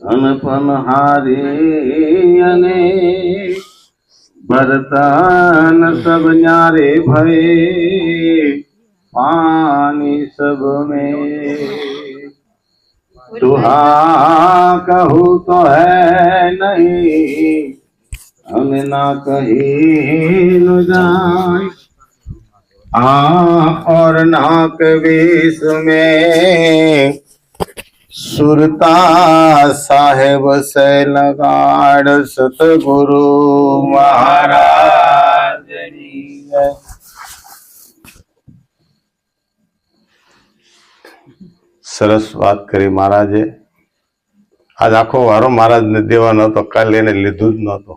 अनपनहारी अने बर्तन सब न्यारे भये पानी सब में तुहा कहूँ तो है नहीं हम ना कहीं न जाए और नाक बीस में सुरता साहेब से लगाड़ सतगुरु महाराज सरस बात करी महाराजे। आज आखो वारो महाराज ने देवा नतो, काल एने लीधुं ज नतो।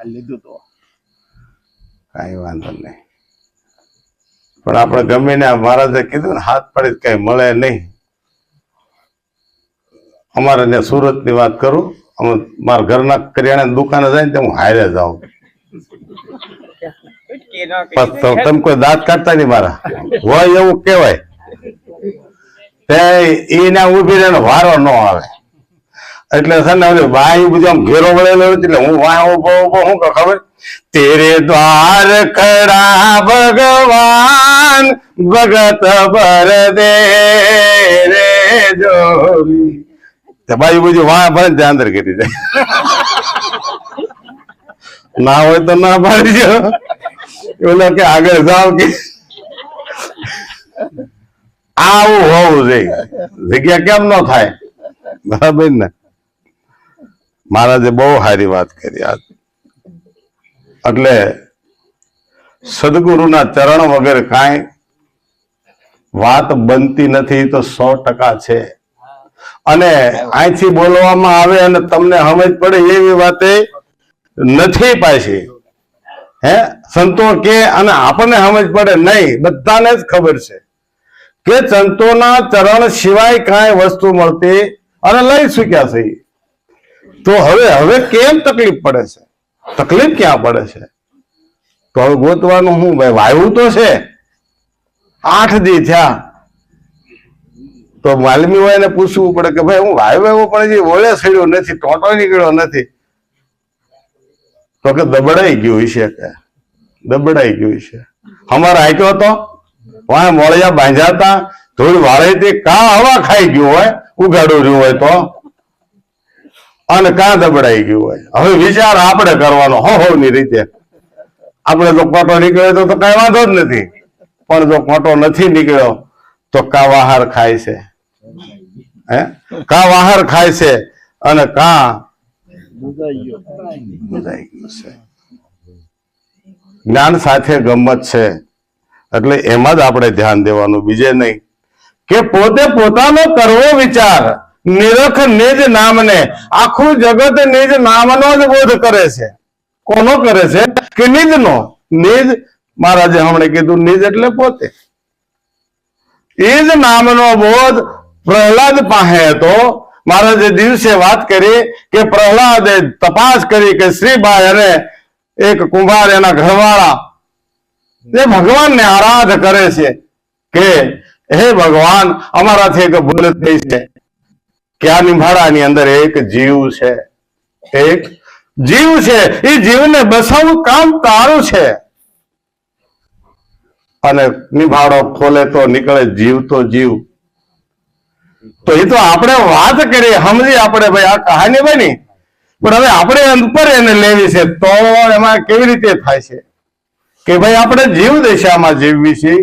लीधुं तो काई वांधो नहीं, पण आपणे गमे ने महाराजे कीधुं ने हाथ पड़े कई मळे नहीं। अमारे ने सूरत की बात करूं, मारा घरना करियाणा दुकाने जाए तो हूँ हारे जाऊं, तम कोई दांत काढता नहीं मारा होय एवुं कहेवाय ते ईना ऊभी रहीने वारो न आवे એટલે છે ને ભાઈ બધું આમ ઘેરો વળેલો એટલે હું વાહ ઉભો ઉભો હું ખબર तेरे द्वार खड़ा भगवान भगत भर दे रे जोगी भाई बुझे वहां भर अंदर गिरी जाए ना हो तो ना भर जो के आगे जाओ कि आવું હોવું જોઈએ જગ્યા કેમ ન થાય બરાબર ને। મહારાજે બહુ સારી વાત કરી આ એટલે સદગુરુના ચરણ વગર કાંઈ વાત બનતી નથી તો 100% છે। અને અહીંથી બોલવામાં આવે અને તમને સમજ પડે એવી વાતે નથી પાછી હે સંતો કે અને આપણને સમજ પડે નહીં, બધાને જ ખબર છે કે સંતોના ચરણ સિવાય કાંઈ વસ્તુ મળતી અને લઈ ચૂક્યા છે। તો હવે કેમ તકલીફ પડે છે? તકલીફ ક્યાં પડે છે? તો હવે ગોતવાનું હું ભાઈ વાયુ તો છે 8 દી થયા તો માલમી હોય ને પૂછવું પડે કે ભાઈ હું વાયુ આવ્યો પણ હજી ઓળે સડ્યો નથી, ટોટો નીકળ્યો નથી તો કે દબડાઈ ગયું હશે, કે દબડાઈ ગયું હશે। અમારે આક્યો હતો वहां मोड़िया बांध्याता थोड़ी वाले थी का हवा खाई गयो होय उगाड़ो रह्यो होय तो अने का दबड़ाई गयो होय। हवे विचार आपणे करवानो हो नी रीते आपणे जो कोटो निकळ्यो तो काई वांधो ज नथी, पण जो कोटो नथी निकळ्यो तो का वाहार खाय छे हे का वाहार खाय छे अने का बुझाई गयो छे। ज्ञान साथे गम्मत छे એટલે એમાં જ આપણે ધ્યાન દેવાનું, બીજે નહીં કે પોતે પોતાનો કરવો વિચાર નિરખ નિજ નામને આખું જગત નિજ નામનો જ બોધ કરે છે। કોનો કરે છે કે નિજનો। નિજ મહારાજે હમણે કીધું નિજ એટલે પોતે, એ જ નામનો બોધ પ્રહલાદ પાસે હતો। મહારાજે દિવસે વાત કરી કે પ્રહલાદે તપાસ કરી કે શ્રીબાઈ અને એક કુંભાર એના ઘરવાળા ये भगवान ने आराध करे छे के हे भगवान अमारा थे के भूल थई छे के आ निभाड़ानी अंदर एक जीव छे, एक जीव छे, ई जीव ने बसावू काम तारू छे। अने निभाड़ो खोले तो निकले जीव तो जीव। तो ये तो आपणे वात करी समजी आपणे भाई आ कहानी बनी पण हवे आपणे अंतर एने लेवी छे तो एमां केवी रीते थाय छे કે ભાઈ આપણે જીવ દશામાં જીવવી છે।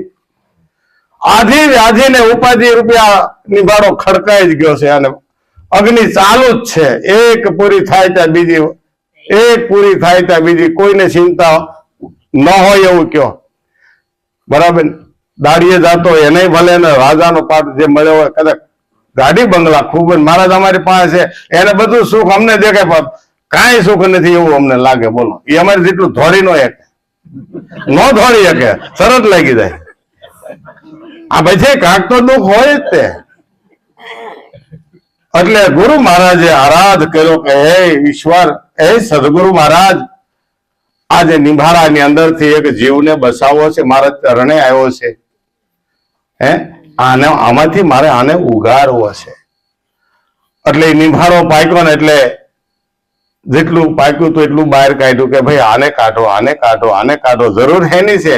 આધી વ્યાધિ ને ઉપાધિ રૂપિયા નિભાડો ખડકાઈ જ ગયો છે અને અગ્નિ ચાલુ જ છે, એક પૂરી થાય ત્યાં બીજી, એક પૂરી થાય ત્યાં બીજી, કોઈને ચિંતા ન હોય એવું કયો બરાબર। દાડીએ જાતો એને ભલે ને રાજાનો પાઠ જે મળ્યો હોય કદાચ ગાડી બંગલા ખૂબ મહારાજ અમારી પાસે છે એને બધું સુખ અમને દેખાય પણ કાંઈ સુખ નથી એવું અમને લાગે। બોલો એ અમારે જેટલું ધોરી નો એક नो धोड़ी सके सरत लगी जाए आ भाई काक तो दुख हो गुरु महाराजे आराध करो के हे ईश्वर हे सदगुरु महाराज आज निभाड़ा नी अंदर थी एक जीव ने बसावो छे मारा चरणे आव्यो छे हे आने आमाथी मारे आने उगारवो छे એટલે નિભારો પાક્યો ને એટલે જેટલું પાક્યું તો એટલું બહાર કાઢ્યું કે ભાઈ આને કાઢો, આને કાઢો, આને કાઢો. જરૂર હેની છે.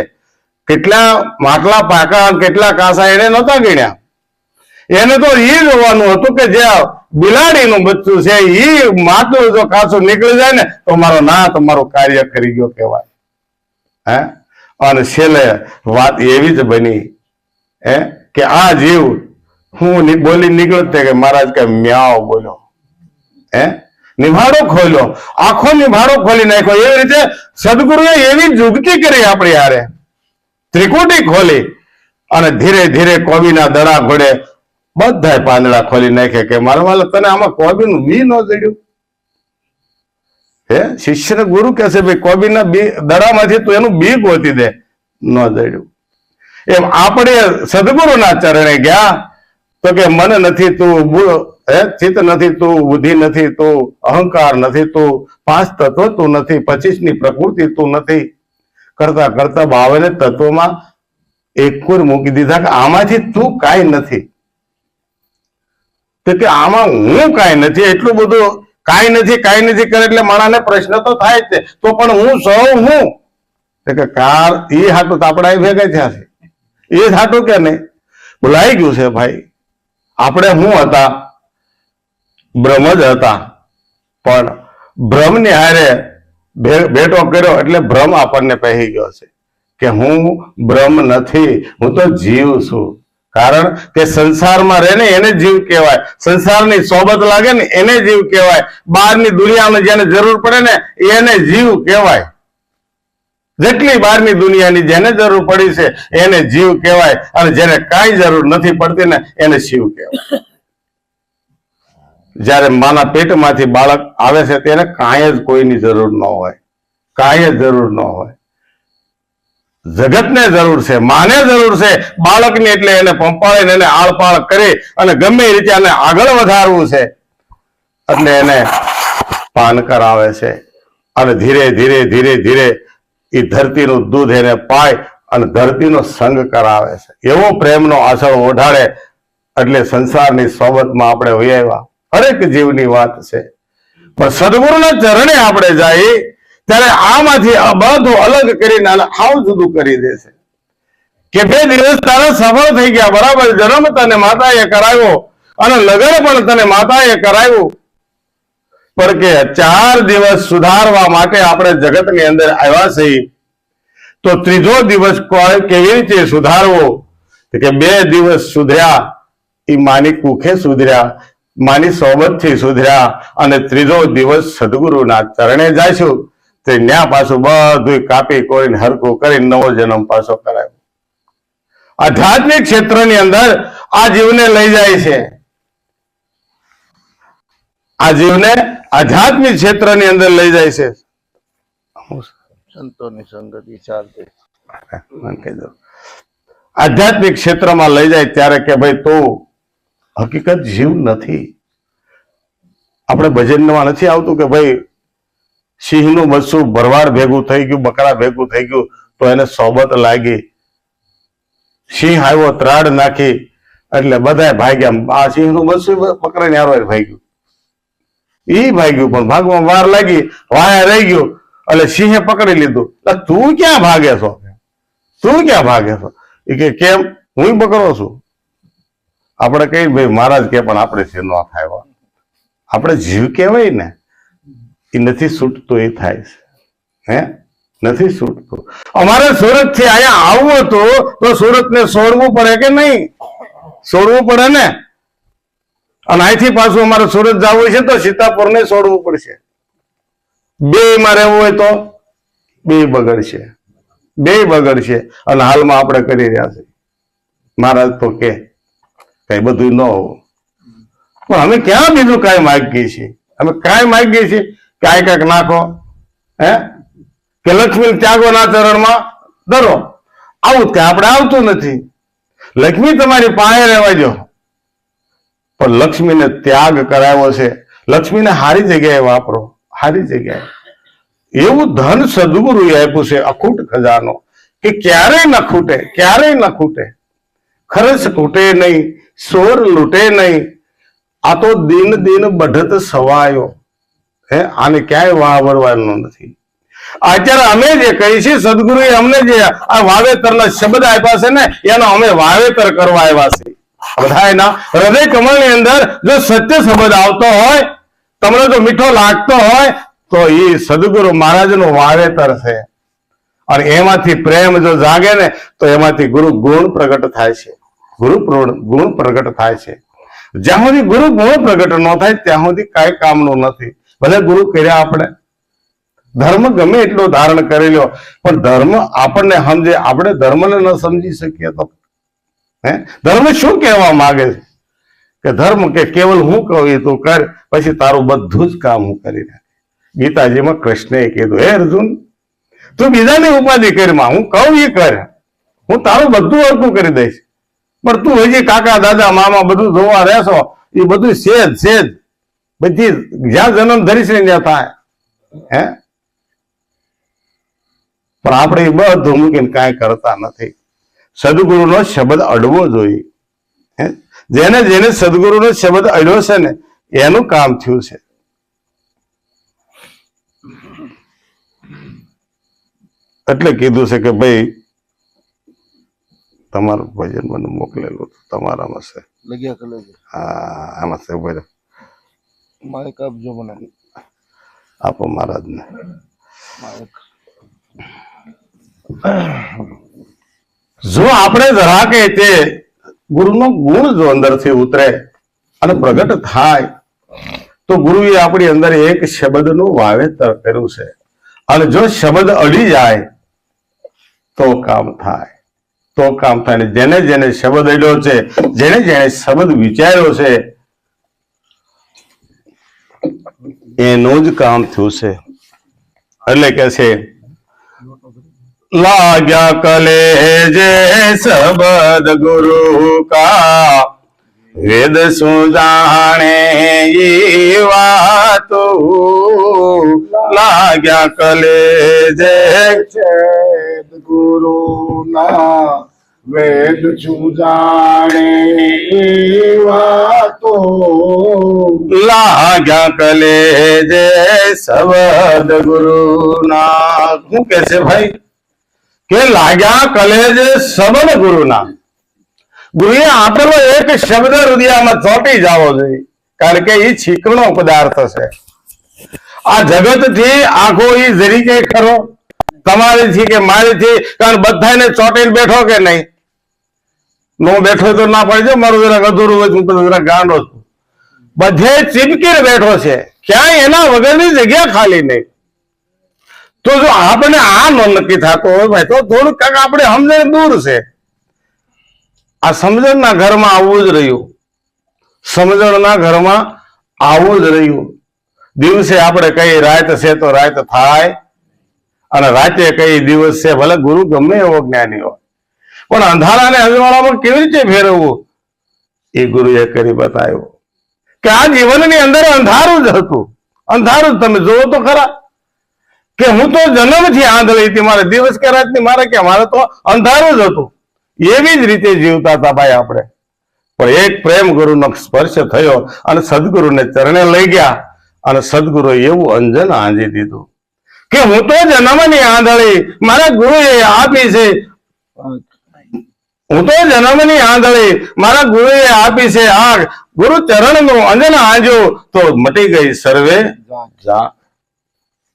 કેટલા માટલા પાકા, કેટલા કાસા એને નહોતા ગણ્યા. એને તો એ જોવાનું હતું કે જે બિલાડીનું બચ્ચું છે એ માટલું જો કાસું નીકળી જાય ને તો તમારું કાર્ય કરી ગયો કહેવાય. હે, અને છેલ્લે વાત એવી જ બની કે આ જીવ હું બોલી નીકળ્યો કે મહારાજ કે મ્યાઓ બોલ્યો. નિભાડો ખોલ્યો, આખો નિભાડો ખોલી નાખ્યો. એવી રીતે સદગુરુએ એવી જુગતી કરી આપણી હારે, ત્રિકુટી ખોલી અને ધીરે ધીરે કોબીના દડા ઘોડે બધા પાંદડા ખોલી નાખે કે મારા વાલા તને આમાં કોબીનું બી ન જડ્યું. શિષ્યને ગુરુ કહેશે ભાઈ કોબીના બી દડામાંથી તું એનું બી ગોતી દે, ન જડ્યું. એમ આપણે સદગુરુના ચરણે ગયા તો કે મન નથી તું, ચિત્ત નથી તું, બુદ્ધિ નથી તું, અહંકાર નથી તું, 5 તત્વ તું નથી, 25 ની પ્રકૃતિ તું નથી. કરતા કરતા 52 તત્વોમાં એક મૂકી દીધા કે આમાંથી તું કાંઈ નથી. તો કે આમાં હું કાંઈ નથી. એટલું બધું કાંઈ નથી કરે એટલે માણાને પ્રશ્ન તો થાય જ છે. તો પણ હું સૌ હું કે કાર એ હાટું તો આપણા ભેગા થયા છે. એ જ હાટું કે નહીં? ભૂલાઈ ગયું છે ભાઈ. આપણે હું હતા? બ્રહ્મ જ હતા. પણ બ્રહ્મની હારે ભેટો કર્યો એટલે ભ્રમ આપણને પહેરી ગયો છે કે હું બ્રહ્મ નથી, હું તો જીવ છું. કારણ કે સંસારમાં રહે ને એને જીવ કહેવાય, સંસારની સોબત લાગે ને એને જીવ કહેવાય, બહારની દુનિયામાં જેને જરૂર પડે ને એને જીવ કહેવાય. જેટલી બહારની દુનિયાની જેને જરૂર પડી છે એને જીવ કહેવાય, અને જેને કાંઈ જરૂર નથી પડતી ને એને શિવ કહેવાય. જયારે માના પેટમાંથી બાળક આવે છે તેને કાંઈ જ કોઈની જરૂર ન હોય, કાંઈ જ જરૂર ન હોય. જગતને જરૂર છે, માને જરૂર છે બાળકની, એટલે એને પંપાળીને એને આળપાળ કરી અને ગમે એ રીતે એને આગળ વધારવું છે. એટલે એને પાન કરાવે છે અને ધીરે ધીરે ધીરે ધીરે એ ધરતીનું દૂધ એને પાય અને ધરતીનો સંગ કરાવે છે. એવો પ્રેમનો આસળ ઓઢાડે એટલે સંસારની સોબતમાં આપણે વહી આવ્યા. હરેક જીવની વાત છે. પણ સદગુરુના ચરણે આપણે જઈએ ત્યારે આમાંથી બધું અલગ કરીને આવ જુદું કરી દેશે કે 2 દિવસ તારા સફળ થઈ ગયા, બરાબર. જન્મ તને માતાએ કરાવ્યો અને લગ્ન પણ તને માતાએ કરાવ્યું, પણ કે 4 દિવસ સુધારવા માટે આપણે જગતની અંદર આવ્યા છીએ. તો ત્રીજો દિવસ કેવી રીતે સુધારવો? કે 2 દિવસ સુધર્યા એ માની કુખે સુધર્યા, માની સોબતથી સુધર્યા, અને ત્રીજો દિવસ સદગુરુના ચરણે જઈશું તે ન્યા પાછું બધું કાપી કોઈને હરકું કરીને નવો જન્મ પાછો કરાવ્યો. આધ્યાત્મિક ક્ષેત્રની અંદર આ જીવને લઈ જાય છે. આ જીવને આધ્યાત્મિક ક્ષેત્રની અંદર લઈ જાય છે. સંતોની સંગતિ ચાલતી આધ્યાત્મિક ક્ષેત્રમાં લઈ જાય ત્યારે કે ભાઈ તું હકીકત જીવ નથી. આપણે ભજનમાં નથી આવતું કે ભાઈ સિંહનું બચ્ચું ભરવાડ ભેગું થઈ ગયું, બકરા ભેગું થઈ ગયું તો એને સોબત લાગી, સિંહ આવ્યો ત્રાડ નાખી એટલે બધા ભાગ્યા. આ સિંહનું બચ્ચું બકરાને હારો ભાગ્યું, ઈ ભાગ્યું, પણ ભાગમાં વાર લાગી, વાયા રહી ગયું એટલે સિંહે પકડી લીધું. તું ક્યાં ભાગે છો? તું ક્યાં ભાગે છો? એ કે કેમ? હું બકરો છું. આપણે કઈ ભાઈ મહારાજ કે પણ આપણે છે ન થાય, આપણે જીવ કહેવાય ને, એ નથી છૂટતું. એ થાય છે નથી છૂટતું. અમારે સુરત થી અહીંયા આવવું હતું તો સુરત ને છોડવું પડે કે નહીં? છોડવું પડે ને. અને અહીંથી પાછું અમારે સુરત જવું છે તો સીતાપુર ને છોડવું પડશે. 2 માં રહેવું હોય તો 2 બગડશે, 2 બગડશે. અને હાલમાં આપણે કરી રહ્યા છે. મહારાજ તો કે કઈ બધું ન હોવું, પણ અમે ક્યાં બીજું કાંઈ માગીએ છીએ? અમે કાંઈ માગીએ છીએ કે આ કાંઈક નાખો, કે લક્ષ્મી ત્યાગોના ચરણમાં ધરો. આવું ત્યાં આપણે આવતું નથી. લક્ષ્મી તમારી પાસે રહેવા દો, પણ લક્ષ્મીને ત્યાગ કરાવ્યો છે. લક્ષ્મીને હારી જગ્યાએ વાપરો, હારી જગ્યાએ. એવું ધન સદગુરુએ આપ્યું છે, અખૂટ ખજાનો, કે ક્યારેય ન ખૂટે, ક્યારેય ન ખૂટે. ખર્ચ ખૂટે નહીં, સોર લૂટે નહીં, આ તો દિન દિન બઢત સવાયો, આને ક્યાંય વાવરવાનું નથી. અત્યારે અમે જે કહીએ છીએ, સદગુરુએ અમને જે આ વાવેતરના શબ્દ આપ્યા છે ને, એનો અમે વાવેતર કરવા આવ્યા છીએ. બધા એના હૃદય કમળની અંદર જો સત્ય શબ્દ આવતો હોય, તમને જો મીઠો લાગતો હોય, તો એ સદગુરુ મહારાજનું વાવેતર છે. અને એમાંથી પ્રેમ જો જાગે ને, તો એમાંથી ગુરુ ગુણ પ્રગટ થાય છે. ગુણ પ્રગટ થાય છે. જ્યાં સુધી ગુરુ ગુણ પ્રગટ ન થાય ત્યાં સુધી કાંઈ કામનું નથી. ભલે ગુરુ કર્યા આપણે, ધર્મ ગમે એટલો ધારણ કરી લો, પણ ધર્મ આપણને સમજે, આપણે ધર્મને ન સમજી શકીએ તો ધર્મ શું કહેવા માંગે છે? કે ધર્મ કે કેવલ હું કહું એ તું કર, પછી તારું બધું જ કામ હું કરી નાખ. ગીતાજીમાં કૃષ્ણએ કીધું, હે અર્જુન, તું બીજાની ઉપાધિ કરીમાં, હું કહું એ કર, હું તારું બધું હરકું કરી દઈશ. પણ તું હજી કાકા દાદા મામા બધું જોવા રહેશો, એ બધું સેજ બધી જ્યાં જન્મ ધરીશ ને ત્યાં થાય. પણ આપણે એ બધું મૂકીને કાંઈ કરતા નથી. સદગુરુનો શબ્દ અડવો જોઈએ. જેને જેને સદગુરુનો શબ્દ અડ્યો છે ને, એનું કામ થયું છે. એટલે કીધું છે કે ભાઈ તમારું ભજન મને મોકલેલું તમારામાં છે. હા, આમાં છે. ભાઈ માઇક આપજો મને. આપો મહારાજને. જો આપણે જરાકે તે ગુરુનો ગુણ જો અંદરથી ઉતરે અને પ્રગટ થાય, તો ગુરુએ આપણી અંદર એક શબ્દનું વાવેતર કર્યું છે. અને જો શબ્દ અડી જાય તો કામ થાય. જેને જેને શબ્દ અડ્યો છે, જેને જેને શબ્દ વિચાર્યો છે, એનું જ કામ થયું છે. એટલે કે છે, લાગ્યા કલેજે શબ્દ ગુરુ કા, વેદ શું જાણે ઈ વાતો. લાગ્યા કલેજે ગુરુ ના, વેદ શું જાણે ઈ વાતો. લાગ્યા કલેજે શબ્દ ગુરુ ના. શું કે છે ભાઈ? કે લાગ્યા કલેજે શબ્દ ગુરુના. ગુરુએ આપેલો એક શબ્દ હૃદયમાં ચોંટી જવો જોઈએ, કારણ કે એ છીકણો પદાર્થ છે. આ જગત થી આખો ઈ જરી કઈ ખરો, તમારીથી કે મારીથી, કારણ બધાને ચોંટીને બેઠો કે નહીં? નો બેઠો તો ના પડે, મારું જરાક અધૂરું હોય, હું જરાક ગાંડો છું. બધે ચીપકીને બેઠો છે, ક્યાંય એના વગરની જગ્યા ખાલી નહીં. તો જો આપણે આ ન નક્કી થતો હોય ભાઈ, તો થોડુંક કાંક આપણે સમજણ દૂર છે. આ સમજણના ઘરમાં આવવું જ રહ્યું. સમજણના ઘરમાં આવવું જ રહ્યું. દિવસે આપણે કઈ રાત છે તો રાત થાય, અને રાતે કઈ દિવસ છે. ભલે ગુરુ ગમે એવો જ્ઞાની હોય, પણ અંધારાને અજવાળામાં કેવી રીતે ફેરવવું, એ ગુરુએ કરી બતાવ્યું. કે આ જીવનની અંદર અંધારું જ હતું. અંધારું જ તમે જોવો તો ખરા, કે હું તો જન્મથી આંધળી હતી, મારે દિવસ કે રાતની મારે તો અંધારું જ હતું. એવી જ રીતે જીવતા હતા ભાઈ આપણે. પણ એક પ્રેમ ગુરુનો સ્પર્શ થયો અને સદગુરુને ચરણે લઈ ગયા, અને સદગુરુએ એવું અંજન આંજી દીધું કે હું તો જન્મની આંધળી, મારા ગુરુએ આપી છે. હું તો જન્મની આંધળી, મારા ગુરુએ આપી છે આંખ. ગુરુ ચરણનું અંજન આંજો તો મટી ગઈ સર્વે જા.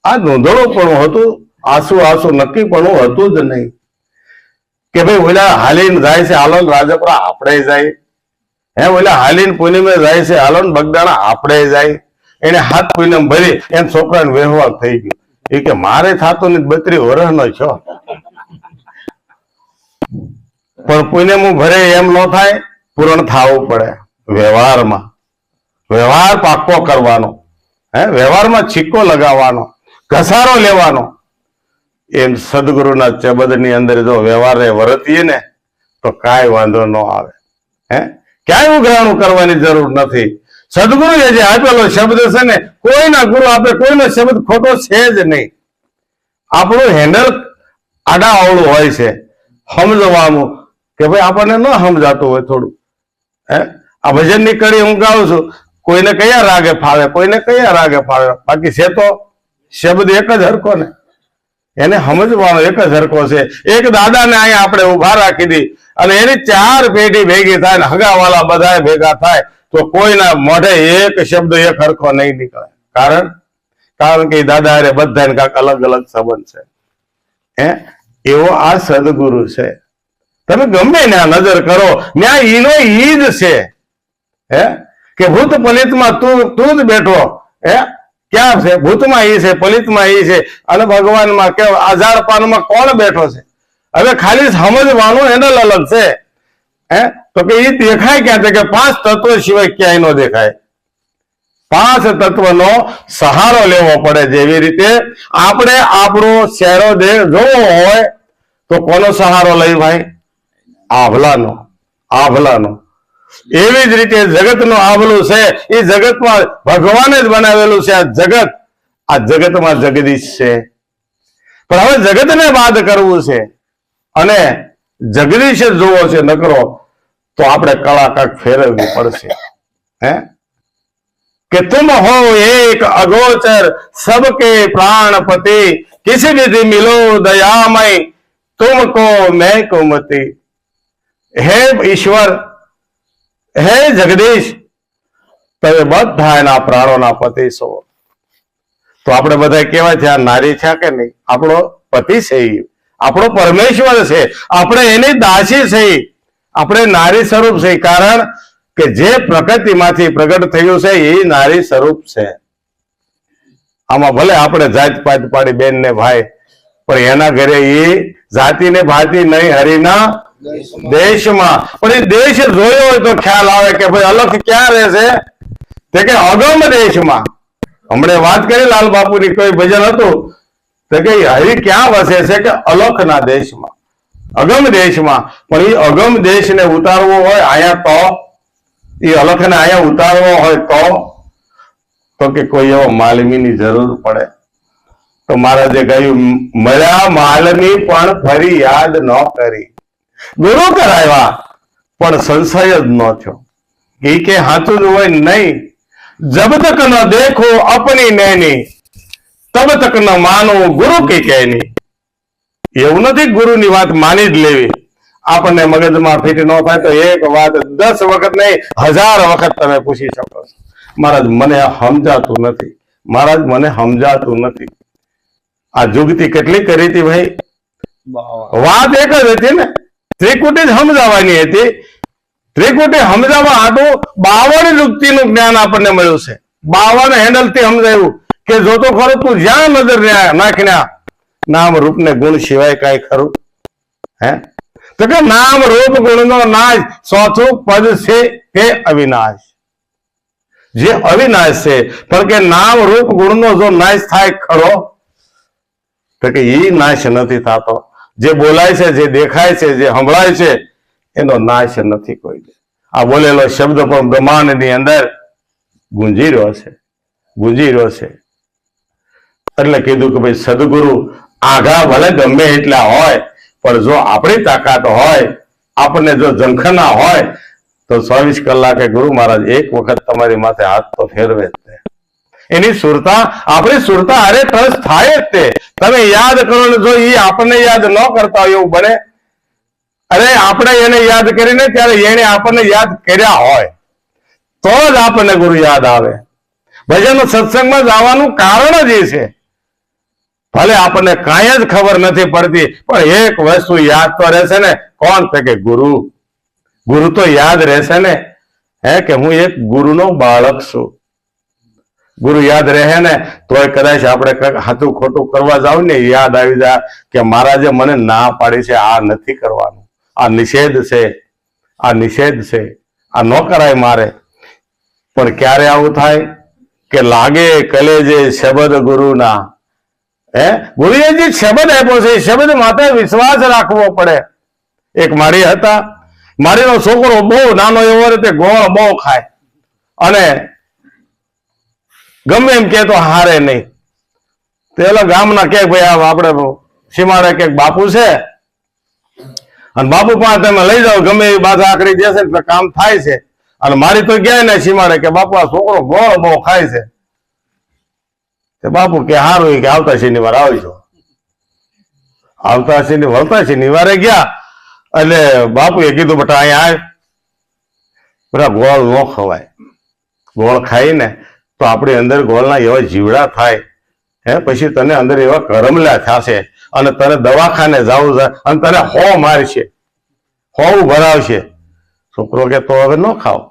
આ નોંધણું પણ હતું, આંસુ નક્કી પણ હતું જ નહીં. કે ભાઈ ઓલા હાલીને જાય છે, હાલો રાજપરા આપણે જાય. ઓલા હાલીને પૂનમે જાય છે, હાલો બગદાણા આપણે જાય. એને હાથ પૂનમ ભરી એમ છોકરાને વ્યવહાર થઈ ગયો. એ કે મારે થતો ને 32 વર્ષનો છો, પણ પૂનમ ભરે એમ ન થાય, પૂરણ થવું પડે. વ્યવહાર પાક્કો કરવાનો, વ્યવહારમાં છીક્કો લગાવવાનો, ઘસારો લેવાનો. એમ સદગુરુના ચબદની અંદર જો વ્યવહારે વર્તીએ ને, તો કાંઈ વાંધો ન આવે. ક્યાંય ઉઘરાણું કરવાની જરૂર નથી. સદગુરુએ જે આપેલો શબ્દ છે ને, કોઈના ગુરુ આપે કોઈનો શબ્દ ખોટો છે જ નહીં. આપણું હેન્ડલ આડા અવળું હોય છે સમજવાનું, કે ભાઈ આપણને ન સમજાતું હોય થોડું. આ ભજનની કડી હું ગાઉં છું, કોઈને કયા રાગે ફાવે, કોઈને કયા રાગે ફાવે, બાકી છે તો શબ્દ એક જ હરખો ને, એને સમજવાનો એક જ હરખો છે. એક દાદાને અહીંયા આપણે ઉભા રાખી દી અને એની 4 પેઢી ભેગી થાય ને હગાવાલા બધા ભેગા થાય તો કોઈના મોઢે એક શબ્દ એક હરખો નહીં નીકળે. કારણ કે દાદા અરે બધાને કાંક અલગ અલગ સંબંધ છે. એવો આ સદગુરુ છે. તમે ગમે ને આ નજર કરો ત્યાં ઈનો ઈ જ છે. કે ભૂત પલિતમાં તું જ બેઠો. ક્યાં છે? ભૂતમાં ઈ છે, પલિતમાં ઈ છે, અને ભગવાનમાં કે આઝાદ પાનમાં કોણ બેઠો છે? હવે ખાલી સમજવાનું હેન્ડલ અલગ છે. તો કે એ દેખાય ક્યાં છે? કે 5 તત્વ સિવાય ક્યાંય નો દેખાય. 5 તત્વનો સહારો લેવો પડે. જેવી રીતે આપણે આપણો શેરો દેહ જોવો હોય તો કોનો સહારો લઈ ભાઈ? આભલાનો. એવી જ રીતે જગતનું આભલું છે. એ જગતમાં ભગવાને જ બનાવેલું છે. આ જગતમાં જગદીશ છે. પણ હવે જગતને બાદ કરવું છે અને જગદીશ જ જોવો છે નકરો, તો આપણે કળા કાંક ફેરવવી પડશે. कि तुम हो एक अगोचर सबके प्राणपति, किसी विधि मिलो दयामय तुमको मैं कुमति. हे ईश्वर, हे जगदीश, તમે બધા એના પ્રાણોના પતિ છો. તો આપણે બધા કેવા છે? આ નારી છે કે નહીં? આપણો પતિ છે, આપણો પરમેશ્વર છે, આપણે એની દાસી છે, આપણે નારી સ્વરૂપ છે. કારણ કે જે પ્રકૃતિમાંથી પ્રગટ થયું છે એ નારી સ્વરૂપ છે. આમાં ભલે આપણે જાત પાત પાડી બેન ને ભાઈ, પણ એના ઘરે એ જાતિ ને ભાતી નહીં, હરિના દેશમાં. પણ એ દેશ જોયો હોય તો ખ્યાલ આવે કે ભાઈ અલખ ક્યાં રહેશે? તે કે અગમ દેશમાં. હમણાં વાત કરી લાલ બાપુની, કોઈ ભજન હતું તો કે હરિ ક્યાં વસે છે? કે અલખના દેશમાં, અગમ દેશમાં. પણ એ અગમ દેશને ઉતારવો હોય અહીંયા તો, એ અલખને અહીંયા ઉતારવો હોય તો કે કોઈ એવો માલમીની જરૂર પડે. તો મહારાજે કહ્યું, મળ્યા માલમી પણ ફરી યાદ ન કરી. ગુરુ કરાવ્યા પણ સંશય જ ન થયો. એ કે હાથું જ હોય નહીં. જબ તક ન દેખો અપની નૈની, તબ તક ન માનો ગુરુ કે કહેની. એવું નથી ગુરુની વાત માની જ લેવી. આપણને મગજમાં ફિટ ન થાય તો એક વાત 10 વખત નહીં 1000 વખત તમે પૂછી શકો છો. મહારાજ મને સમજાતું નથી, મહારાજ મને સમજાતું નથી. આ જુગતી કેટલી કરી હતી ભાઈ? વાત એક જ હતી ને, ત્રિકુટી જ સમજાવવાની હતી. ત્રિકુટી સમજાવવા હાટું 52 યુક્તિનું જ્ઞાન આપણને મળ્યું છે. 52 હેન્ડલ થી સમજાયું કે જોતો ખરો તું જ્યાં નજર નાખીને નામ રૂપ ને ગુણ સિવાય કઈ ખરું? તો કે નામ રૂપ ગુણ નો નાશ, ચોથું પદ છે કે અવિનાશ. જે અવિનાશ છે, પણ કે નામ રૂપ ગુણ નો જો નાશ થાય ખરો? તો કે એ નાશ નથી થતો. જે બોલાય છે, જે દેખાય છે, જે સંભળાય છે, એનો નાશ નથી કોઈ. આ બોલેલો શબ્દ પણ બ્રહ્માંડ ની અંદર ગુંજી રહ્યો છે. એટલે કીધું કે ભાઈ સદગુરુ આઘા ભલે ગમે એટલા હોય, પણ જો આપણી તાકાત હોય, આપણને જો ઝંખના હોય તો 24 કલાકે ગુરુ મહારાજ એક વખત તમારી માથે હાથ તો ફેરવે જ તે. એની સુરતા, આપણી સુરતા અરે ટચ થાય જ તે. તમે યાદ કરો ને જો એ આપણને યાદ ન કરતા હોય એવું બને? અરે આપણે એને યાદ કરીને ત્યારે એને આપણને યાદ કર્યા હોય તો જ આપણને ગુરુ યાદ આવે. ભજન સત્સંગમાં જવાનું કારણ જ એ છે. ભલે આપણને કાંઈ જ ખબર નથી પડતી, પણ એક વસ્તુ યાદ તો રહેશે ને. કોણ? કે ગુરુ તો યાદ રહેશે ને. કે હું એક ગુરુનો બાળક છું. ગુરુ યાદ રહે ને તોય કદાચ આપણે કંઈક હાથું ખોટું કરવા જાવ ને યાદ આવી જાય કે મહારાજે મને ના પાડી છે, આ નથી કરવાનું, આ નિષેધ છે, આ નિષેધ છે, આ ન કરાય મારે. પણ ક્યારે આવું થાય કે લાગે કલેજે શબ્દ ગુરુના. ગુરુએ જે શબ્દ આપ્યો છે એ શબ્દ માથે વિશ્વાસ રાખવો પડે. એક માળી હતા, માળીનો છોકરો બહુ નાનો એવો રીતે ગોળ બહુ ખાય અને ગમે એમ કે તો હારે નહીં. પેલા ગામના કે ભાઈ આપણે સીમાડે કે બાપુ છે અને બાપુ પાસે તમે લઈ જાઓ, ગમે એવી બાધા આકડી દેશે એટલે કામ થાય છે. અને મારી તો ગયા ને સીમાડે કે બાપુ આ છોકરો ગોળ બહુ ખાય છે. તે બાપુ કે સારું કે આવતા શનિવાર આવજો. આવતા શનિ વળતા શનિવારે ગયા એટલે બાપુએ કીધું બેટા અહીંયા આવ. બધા ગોળ ન ખવાય. ગોળ ખાઈને તો આપણી અંદર ગોળના એવા જીવડા થાય પછી તને અંદર એવા કરમલા થશે અને તને દવાખાને જવું છે અને તને હો મારશે, હોવું ભરાવશે. છોકરો કે તો હવે ન ખાવ,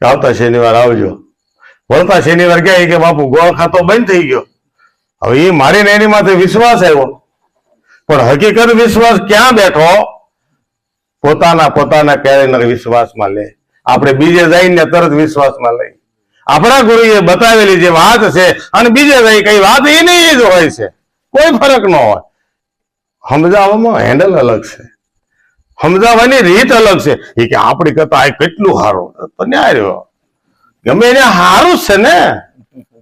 આવતા શનિવાર આવજો. વળતા શનિવાર ગયા કે બાપુ ગોળ ખાતો બંધ થઈ ગયો. હવે એ મારીને એની માથે વિશ્વાસ આવ્યો, પણ હકીકત વિશ્વાસ ક્યાં બેઠો? પોતાના ક્યારેય વિશ્વાસમાં લે. આપણે બીજે જઈને તરત વિશ્વાસમાં લઈ. આપણા ગુરુએ બતાવેલી જે વાત છે અને બીજે જઈ કઈ વાત એની જ હોય છે, કોઈ ફરક ન હોય. સમજાવવામાં હેન્ડલ અલગ છે, સમજાવવાની રીત અલગ છે. એ કે આપણી કરતા આ કેટલું સારું તો ન્યાય રહ્યો. ગમે એને સારું જ છે ને,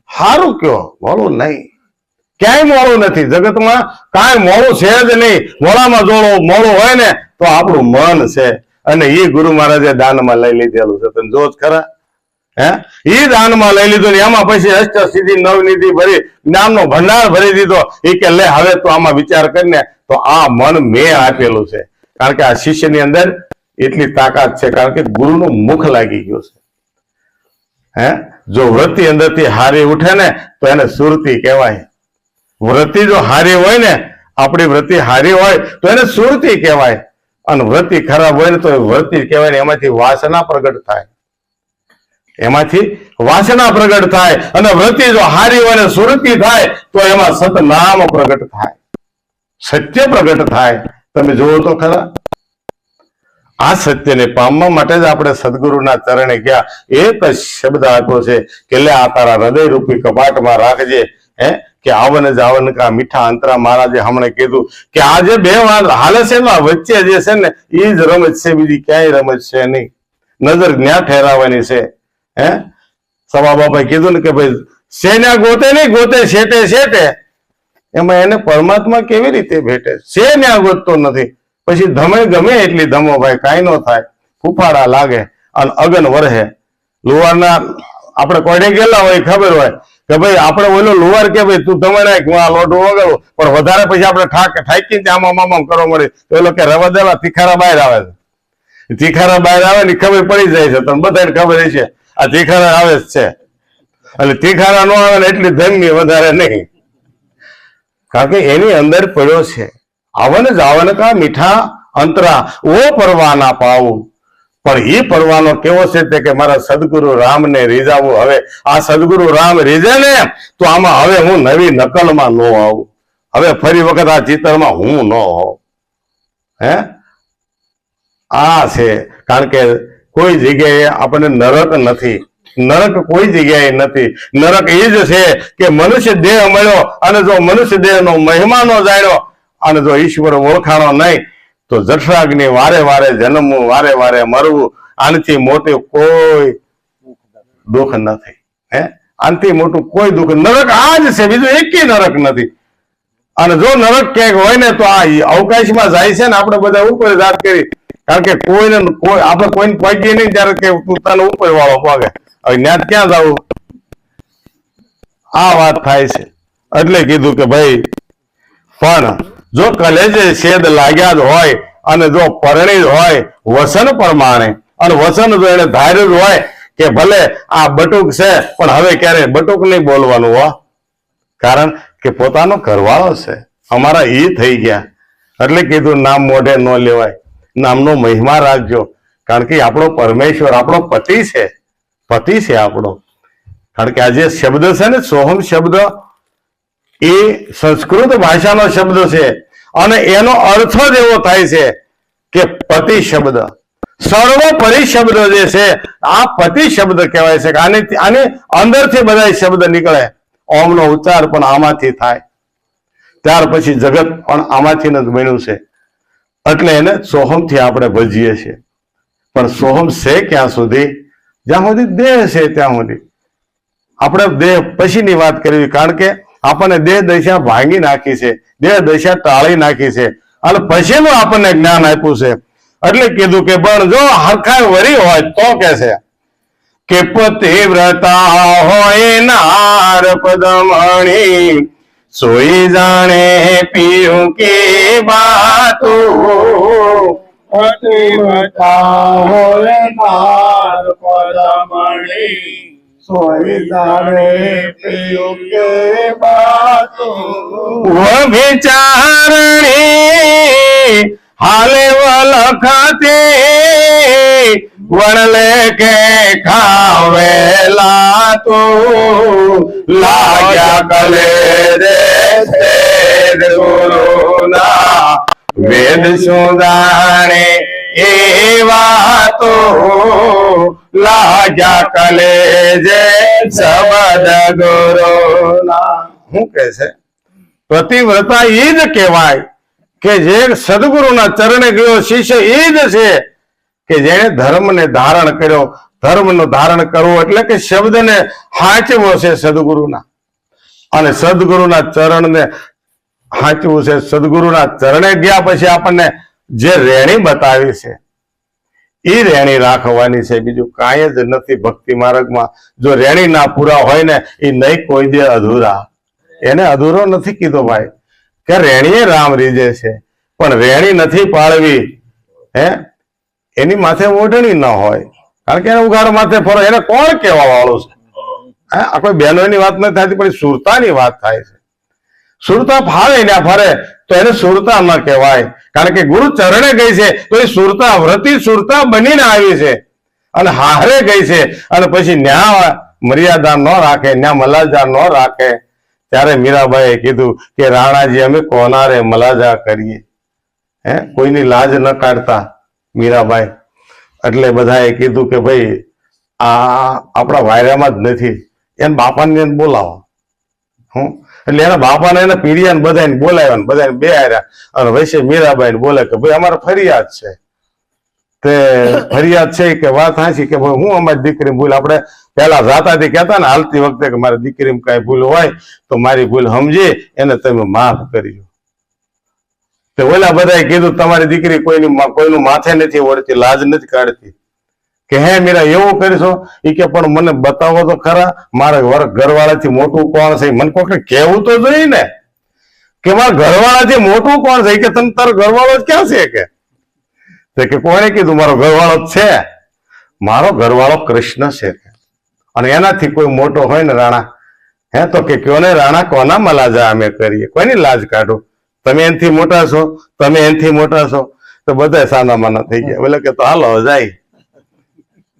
સારું કયો, મોડું નહીં. ક્યાંય મોડું નથી જગતમાં, કાંઈ મોડું છે જ નહીં. મોડામાં જોડો મોડું હોય ને તો આપણું મન છે, અને એ ગુરુ મહારાજે દાનમાં લઈ લીધેલું છે. તમે જો જ ખરા એ દાનમાં લઈ લીધું ને એમાં પછી અષ્ટ સિદ્ધિ નવનિધિ ભરી જ્ઞાનનો ભંડાર ભરી દીધો. એ કે લે હવે તો આમાં વિચાર કરીને તો આ મન મેં આપેલું છે. કારણ કે આ શિષ્યની અંદર એટલી તાકાત છે, કારણ કે ગુરુનું મુખ લાગી ગયું છે. જો વૃત્તિ અંદરથી હારી ઉઠે ને તો એને સુરતિ કહેવાય. વૃત્તિ જો હારી હોય ને, આપણી વૃત્તિ હારી હોય તો એને સુરતિ કહેવાય. અને વૃત્તિ ખરાબ હોય ને તો વૃત્તિ કહેવાય ને. એમાંથી વાસના પ્રગટ થાય, એમાંથી વાસના પ્રગટ થાય. અને વૃત્તિ જો હારી હોય ને સુરતિ થાય તો એમાં સતનામ પ્રગટ થાય, સત્ય પ્રગટ થાય. તમે જુઓ તો ખરા, આ સત્યને પામવા માટે જ આપણે સદગુરુના ચરણે ગયા. એક જ શબ્દ આપ્યો છે કે લે આ તારા હૃદય રૂપી કપાટમાં રાખજે. કે આવન જાવન કા મીઠા અંતરા. મહારાજે હમણે કીધું કે આ જે બે વાત હાલે છે ને વચ્ચે જે છે ને એ જ રમત છે, બીજી ક્યાંય રમત છે નહીં. નજર જ્ઞાન ઠેરાવવાની છે. સવા બાપાએ કીધું ને કે ભાઈ શેના ગોતે નહીં, ગોતે શેટે શેટે. એમાં એને પરમાત્મા કેવી રીતે ભેટે? છે ન્યા ગોતતો નથી. પછી ધમે ગમે એટલી ધમો ભાઈ કાંઈ ન થાય. ફૂફાડા લાગે અને અગન વરહે. લુવારના આપણે કોઈને ગયેલા હોય ખબર હોય કે ભાઈ આપણે ઓલો લુવાર કે ભાઈ તું ધમે નાખ, હું આ લોઢું વગાડું, પણ વધારે પછી આપણે ઠાકીને આમાં મામા કરો મળે તો એ લોકો રવા દેવા તીખારા બહાર આવે છે. તીખારા બહાર આવે ને ખબર પડી જાય છે, તમને બધાને ખબર છે આ તીખારા આવે જ છે. એટલે તીખારા ન આવે ને એટલી ધમની વધારે નહીં, કારણ કે એની અંદર પડ્યો છે આવન જાવન કા મીઠા અંતરા ઓ પરવાના પાવું. પણ એ પરવાનો કેવો છે તે કે મારા સદગુરુ રામને રીઝાવું. હવે આ સદગુરુ રામ રીઝે ને તો આમાં હવે હું નવી નકલમાં ન આવું. હવે ફરી વખત આ ચિત્રમાં હું ન હોઉં. આ છે, કારણ કે કોઈ જગ્યાએ આપણને નરક નથી. નરક કોઈ જગ્યાએ નથી. નરક એ જ છે કે મનુષ્ય દેહ મળ્યો અને જો મનુષ્ય દેહનો મહિમા ન જાણ્યો અને જો ઈશ્વર ઓળખાણો નહીં તો જઠરાગ્નિ વારે વારે જન્મવું, વારે વારે મરવું. આનાથી મોટું કોઈ દુઃખ નથી. આનાથી મોટું કોઈ દુઃખ, નરક આ જ છે, બીજું એકેય નરક નથી. અને જો નરક ક્યાંક હોય ને તો આ અવકાશમાં જાય છે ને. આપણે બધા ઉપર જાત કરી, કારણ કે કોઈને આપણે કોઈને પહોંચીએ નહીં ત્યારે કે તને ઉપર વાળો પગે. હવે ન્યાત ક્યાં જવું? આ વાત થાય છે. એટલે કીધું કે ભાઈ પણ જો કલેજે છેદ લાગ્યા જ હોય અને જો પરણિત હોય વસન પ્રમાણે, અને વસન જો એને ધાર્યું હોય કે ભલે આ બટુક છે પણ હવે ક્યારે બટુક નહીં બોલવાનું હો, કારણ કે પોતાનો ઘરવાળો છે. અમારા ઈ થઈ ગયા એટલે કીધું નામ મોઢે ન લેવાય, નામનો મહિમા રાખજો. કારણ કે આપણો પરમેશ્વર આપણો પતિ છે, પતિ છે આપણો. કારણ કે આ જે શબ્દ છે ને સોહમ શબ્દ એ સંસ્કૃત ભાષાનો શબ્દ છે અને એનો અર્થ જ એવો થાય છે કે પતિ શબ્દ. સર્વોપરી શબ્દ જે છે આ પતિ શબ્દ કહેવાય છે. આની અંદરથી બધા શબ્દ નીકળે. ઓમનો ઉચ્ચાર પણ આમાંથી થાય, ત્યાર પછી જગત પણ આમાંથી જ બન્યું છે. એટલે એને સોહમથી આપણે ભજીએ છીએ. પણ સોહમ છે ક્યાં સુધી? જ્યાં સુધી દેહ છે ત્યાં સુધી. આપણે દેહ પછીની વાત કરવી, કારણ કે આપણને દેહ દશા ભાંગી નાખી છે, દેહ દશા ટાળી નાખી છે અને પછીનું આપણને જ્ઞાન આપ્યું છે. એટલે કીધું કે પણ જો હરખાઈ વરી હોય તો કે છે કે પતિવ્રતા હોય નાર પદમણી સોઈ જાણે પીયું કે બાતું પતિવ્રતા હોય નાર પદમણી સોઈ જાણે પીયું કે બાતું વિચારણી હાલે વલખતે વણલે કે ખાવેલા તો લાગ્યા કલે રે ગુરુના વેદ સુદાણે એવા તો લાગ્યા કલે જે શબ્દ ગુરુના શું કે છે પતિવ્રતા એ જ કહેવાય કે જે સદગુરુના ચરણે ગયો શિષ્ય એ જ છે કે જેણે ધર્મને ધારણ કર્યો. ધર્મનું ધારણ કરવું એટલે કે શબ્દને હાંચવો છે સદગુરુના, અને સદગુરુના ચરણને હાંચવું છે. સદગુરુના ચરણે ગયા પછી આપણને જે રેણી બતાવી છે એ રેણી રાખવાની છે, બીજું કાંઈ જ નથી ભક્તિ માર્ગમાં. જો રેણી ના પૂરા હોય ને એ નહીં કોઈ દે અધૂરા. એને અધૂરો નથી કીધો ભાઈ, કે રેણીએ રામ રીજે છે, પણ રેણી નથી પાળવી હે એની માથે ઓઢણી ન હોય, કારણ કે એને ઉઘાડ માથે ફરો. એને કોણ કહેવા વાળું છે? આ કોઈ બહેનોની વાત નથી થતી, પણ સુરતાની વાત થાય છે. સુરતા ફાવે ને ફરે તો એને સુરતા ન કહેવાય, કારણ કે ગુરુ ચરણે ગઈ છે તો એ સુરતા વ્રતી સુરતા બનીને આવી છે અને હારે ગઈ છે. અને પછી ન્યા મર્યાદા ન રાખે, ન્યા મલાજા ન રાખે. ત્યારે મીરાબાઈએ કીધું કે રાણાજી અમે કોનારે મલાજા કરીએ, કોઈની લાજ ન કાઢતા મીરાબાઈ. એટલે બધાએ કીધું કે ભાઈ આ આપણા વાયરામાં જ નથી, એને બાપાને બોલાવો. એટલે એના બાપાને એના પીડિયાને બધાને બોલાવ્યા ને બધાને બે હાર્યા, અને વૈસે મીરાબાઈને બોલે કે ભાઈ અમારે ફરિયાદ છે. તે ફરિયાદ છે કે વાત હાંસી કે ભાઈ હું અમારી દીકરી ભૂલ, આપણે પેલા જાતાથી કહેતા ને હાલતી વખતે કે મારી દીકરીમાં કઈ ભૂલ હોય તો મારી ભૂલ સમજી એને તમે માફ કરજો. તે ઓલા બધાએ કીધું તમારી દીકરી કોઈનું માથે નથી ઓળતી, લાજ નથી કાઢતી. કે હે મીરા એવું કરીશો? એ કે પણ મને બતાવો તો ખરા મારા ઘરવાળાથી મોટું કોણ છે? મને કોઈ કેવું તો જોઈએ ને કે મારા ઘરવાળાથી મોટું કોણ છે? કે તને તારો ઘરવાળો જ ક્યાં છે? કે કોને કીધું મારો ઘરવાળો જ છે? મારો ઘરવાળો કૃષ્ણ છે, અને એનાથી કોઈ મોટો હોય ને રાણા તો કે કયો ને રાણા કોના મલાજા અમે કરીએ, કોઈની લાજ કાઢો? તમે એનથી મોટા છો, તમે એનથી મોટા છો. તો બધા સાના માના થઈ ગયા. બોલે કે તો હાલો જાય,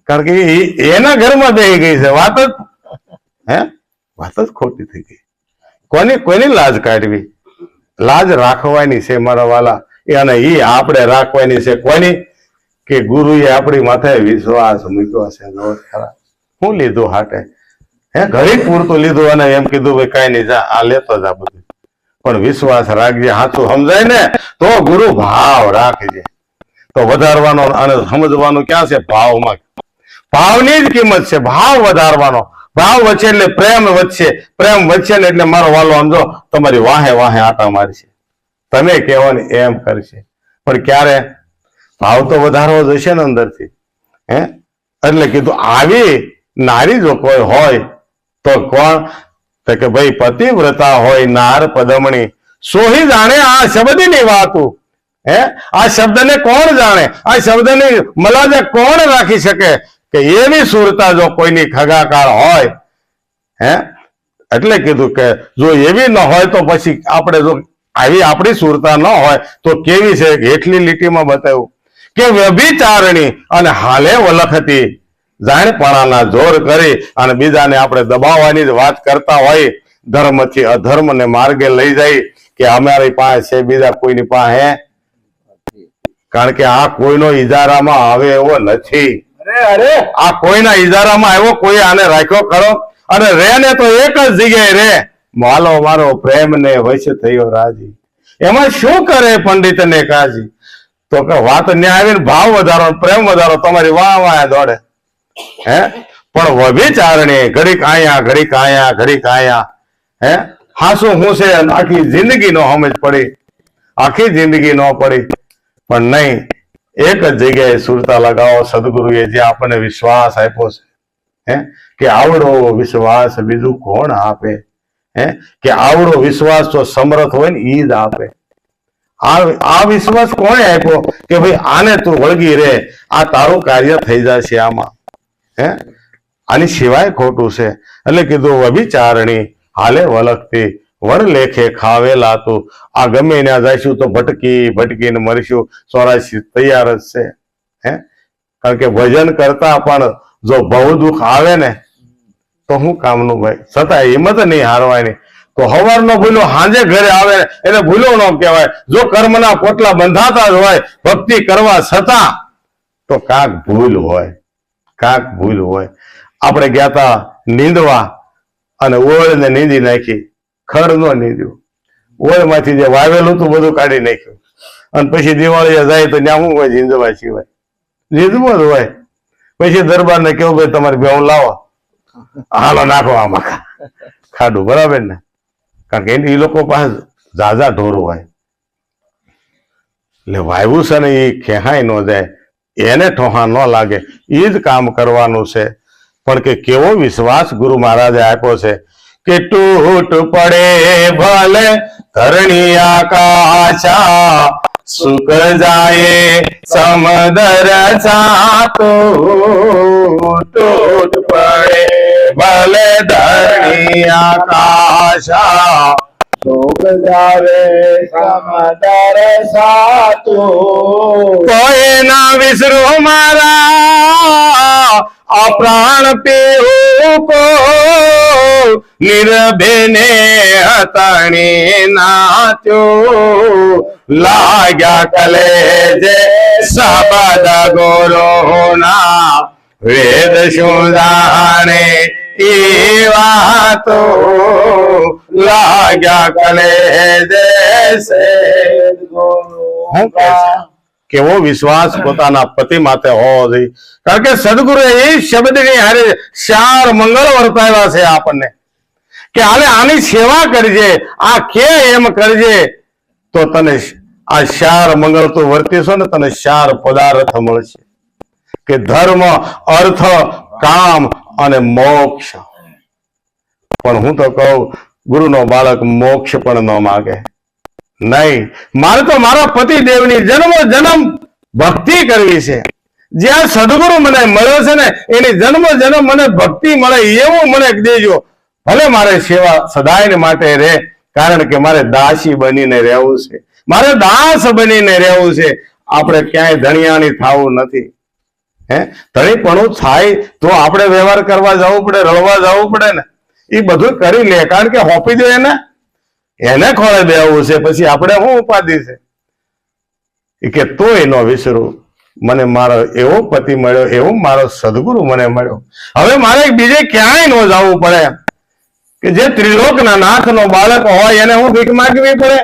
કારણ કે એના ઘરમાં બેહી ગઈ છે. વાત જ ખોટી થઈ ગઈ. કોઈની લાજ કાઢવી? લાજ રાખવાની છે મારા વાલા, અને એ આપણે રાખવાની છે. કોની? કે ગુરુએ આપણી માથે વિશ્વાસ મૂક્યો છે. શું લીધું હાટે? ઘડી પૂરતું લીધું અને એમ કીધું ભાઈ કઈ નહીં, જા આ લેતો જા બધું, પણ વિશ્વાસ રાખજે. સાચું સમજાય ને તો ગુરુ ભાવ રાખજે. તો વધારવાનો અને સમજવાનું ક્યાં છે? ભાવમાં. ભાવની જ કિંમત છે. ભાવ વધારવાનો. ભાવ વધશે એટલે પ્રેમ વધશે, પ્રેમ વધશે ને એટલે મારો વાલો સમજો તમારી વાહે વાહે આટા મારશે, તમે કહેવો ને એમ કરશે. પણ ક્યારે? ભાવ તો વધારવો જશે ને અંદરથી. એટલે કીધું આવી નારી જો કોઈ હોય તો કોણ? તો કે ભાઈ પતિવ્રતા હોય નાર પદમણી સોહી જાણે આ શબ્દની વાતું. આ શબ્દને કોણ જાણે? આ શબ્દની મલાજા કોણ રાખી શકે? કે એવી સુરતા જો કોઈની ખગાકાર હોય એટલે કીધું કે જો એવી ન હોય તો પછી આપણે જો આવી આપણી સુરતા ન હોય તો કેવી છે? હેઠલી લીટીમાં બતાવ્યું કે વ્યભિચારણી અને હાલે વલખતી જાણપણાના જોર કરી અને બીજાને આપણે દબાવવાની જ વાત કરતા હોય, ધર્મથી અધર્મને માર્ગે લઈ જાય કે અમારી પાસે છે, બીજા કોઈની પાસે. કારણ કે આ કોઈનો ઈજારામાં આવે એવો નથી. આ કોઈના ઈજારામાં આવ્યો, કોઈ આને રાખ્યો ખરો? અને રે ને તો એક જ જગ્યાએ રે, માલો મારો પ્રેમ ને વશ થયો રાજી. એમાં શું કરે પંડિત ને કાજી? તો કે વાત ને આવીને ભાવ વધારો, પ્રેમ વધારો, તમારી વાહ વાહ દોડે. પણ વ્યભિચારણી ઘડીક આયા ઘડીક આયા ઘડીક આયા. હાસું હું છે? આખી જિંદગી નો સમજ પડી, આખી જિંદગી ન પડી. પણ નહીં, એક જ જગ્યાએ સુરતા લગાવો. સદગુરુએ જે આપણને વિશ્વાસ આપ્યો છે, કે આવડો વિશ્વાસ બીજું કોણ આપે? કે આવડો વિશ્વાસ તો સમર્થ હોય ને ઈ જ આપે. આ વિશ્વાસ કોણે આપ્યો? કે ભાઈ આને તું વળગી રહે, આ તારું કાર્ય થઈ જશે આમાં. આની સિવાય ખોટું છે. એટલે કીધું વ્યભિચારણી હાલે વલખતી વણ લેખે ખાવેલા તું. આ ગમે ત્યાં જઈશું તો ભટકીને મરીશું. 84 તૈયાર જ છે. કારણ કે ભજન કરતા પણ જો બહુ દુઃખ આવે ને તો શું કામનું ભાઈ? છતાં હિંમત નહીં હારવાની. તો હવારનો ભૂલો સાંજે ઘરે આવે એને ભૂલો ન કહેવાય. જો કર્મના પોટલા બંધાતા જ હોય ભક્તિ કરવા છતાં, તો કાંક ભૂલ હોય. આપણે ગયા તા નીંદવા અને ઓળને નીંદી નાખી. ખડ નો નીંદ્યું. ઓળમાંથી જે વાવેલું હતું બધું કાઢી નાખ્યું. અને પછી દિવાળી જાય તો ત્યાં શું હોય? જીંદવા સિવાય જીંદવો જ હોય. પછી દરબારને કેવું, ભાઈ તમારી બેઉ લાવો, હાલો નાખો આમાં ખાડું. બરાબર ને? કારણ કે એ લોકો પાસે ઝાઝા ઢોરો હોય એટલે વાયુ છે ને એ ખેહાઈ ન જાય, એને ઠોહા ન લાગે, એ જ કામ કરવાનું છે. પણ કે કેવો વિશ્વાસ ગુરુ મહારાજે આપ્યો છે કે તૂટ પડે ભલે ધરણી આકાશા, સુખ જાય સમદર છાતો. તૂટ પડે ભલે ધરણી આકાશા, સુખ જાવે સમદર સાતું. કોઈ ના વિસરો મારા આ પ્રાણ પીવું કો. નિર્ભેને હતણી નાચ્યો, લાગ્યા કલેજે શબ્દ ગુરુના. વેદ શું જાણે ઈ વાતો, લાગ્યા કલેજે શું કહે છે? કેવો વિશ્વાસ પોતાના પતિ માટે હોવો જોઈએ. કારણ કે સદગુરુએ એ શબ્દની હારે 4 મંગળ વર્તાવ્યા છે આપણને, કે હાલે આની સેવા કરજે, આ કે એમ કરજે તો તને આ 4 મંગળ તું વર્તીશો ને તને 4 પદાર્થ મળશે, કે ધર્મ, અર્થ, કામ અને મોક્ષ. પણ હું તો કહું, ગુરુનો બાળક મોક્ષ પણ ન માગે. નહીં, મારે તો મારા પતિદેવની જન્મ ભક્તિ કરવી છે. જ્યાં સદગુરુ મને મળ્યો છે ને એની જન્મ મને ભક્તિ મળે એવું મને દેજો. ભલે મારે સેવા સદાય માટે રહે, કારણ કે મારે દાસી બનીને રહેવું છે, મારે દાસ બનીને રહેવું છે. આપણે ક્યાંય ધણિયાણી થવું નથી. ધણીપણું થાય તો આપણે વ્યવહાર કરવા જવું પડે, રળવા જવું પડે ને. એ બધું કરી લે, કારણ કે હોપી દે એને ખોળે બેવું છે. પછી આપણે શું ઉપાધિ છે? કે તોય ન વિસરું. મને મારો એવો પતિ મળ્યો, એવો મારો સદગુરુ મને મળ્યો. હવે મારે બીજે ક્યાંય ન જવું પડે. કે જે ત્રિલોકના નાથનો બાળક હોય એને હું ભીખ માગવી પડે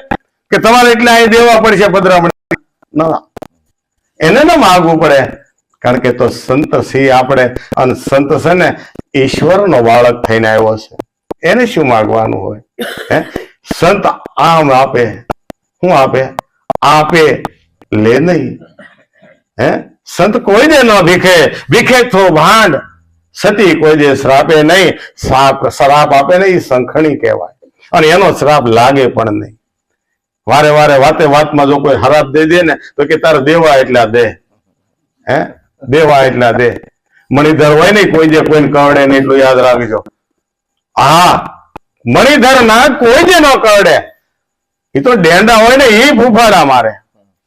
કે તમારે એટલે અહીં દેવા પડશે પધરામણી? ના, એને ન માગવું પડે. કારણ કે તો સંત સિંહ આપણે, અને સંત છે ને ઈશ્વરનો બાળક થઈને આવ્યો છે, એને શું માગવાનું હોય? સંત આમ આપે, શું આપે? આપે લે નહીં. સંત કોઈ દે ન ભીખે, ભીખે તો ભાંડ. સતી કોઈ દે શ્રાપે નહીં, શ્રાપ આપે નહીં, સંખણી કહેવાય. અને એનો શ્રાપ લાગે પણ નહીં. વારે વારે વાતે વાતમાં જો કોઈ હરાપ દઈ દે ને તો કે તારે દેવા એટલા દે, દેવા એટલા દે. મણિધર હોય ને કોઈ દે કોઈને કરડે નહીં, એટલું યાદ રાખજો. હા, મણિધર ના કોઈ દે ન કરડે. એ તો ડેંડા હોય ને એ ફૂફાડા મારે,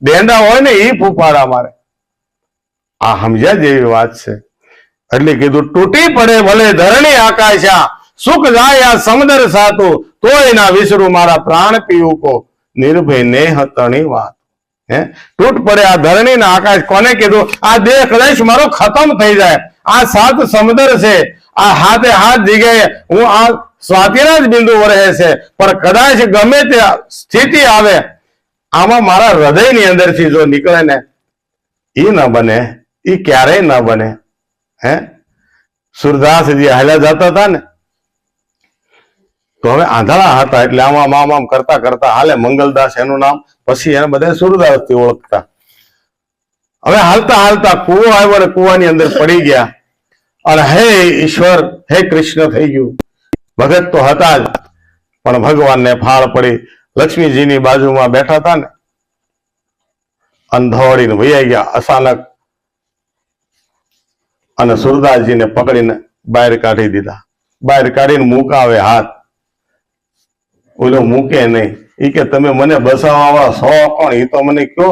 ડેંડા હોય ને એ ફૂફાડા મારે. આ સમજ્યા જેવી વાત છે. એટલે કીધું તૂટી પડે ભલે ધરણી આકાશા, સુખ જાય આ સમદર સાતું. તોય ના વિસરું મારા પ્રાણ પીવું કો. નિર્ભય નેહ તણી વાત. તૂટ પડે આ ધરણી ના આકાશ. કોને કીધું? આ દેહ કદાચ મારો ખતમ થઈ જાય. આ 7 સમુદ્ર છે, આ હાથે હાથ જગ્યાએ હું આ સ્વાતિના જ બિંદુ રહે છે, પણ કદાચ ગમે તે સ્થિતિ આવે આમાં મારા હૃદયની અંદરથી જો નીકળે ને એ ન બને, એ ક્યારેય ન બને. સુરદાસજી હાલ્યા જતા હતા ને તો હવે આંધળા હતા, એટલે આમ કરતા કરતા હાલે. મંગલદાસ એનું નામ, પછી એને બધા સુરદાસ થી ઓળખતા. હવે હાલતા હાલતા કૂવો આવ્યો અને કૂવાની અંદર પડી ગયા અને હે ઈશ્વર હે કૃષ્ણ થઈ ગયું. ભગત તો હતા જ, પણ ભગવાનને ફાળ પડી. લક્ષ્મીજીની બાજુમાં બેઠા હતા ને, અંધોડીને વૈયા ગયા અચાનક, અને સુરદાસજીને પકડીને બહાર કાઢી દીધા. બહાર કાઢીને મૂકાવે હાથ, ઓલો મૂકે નહીં. એ કે તમે મને બસાવવા સો કોણ? એ તો મને કયો,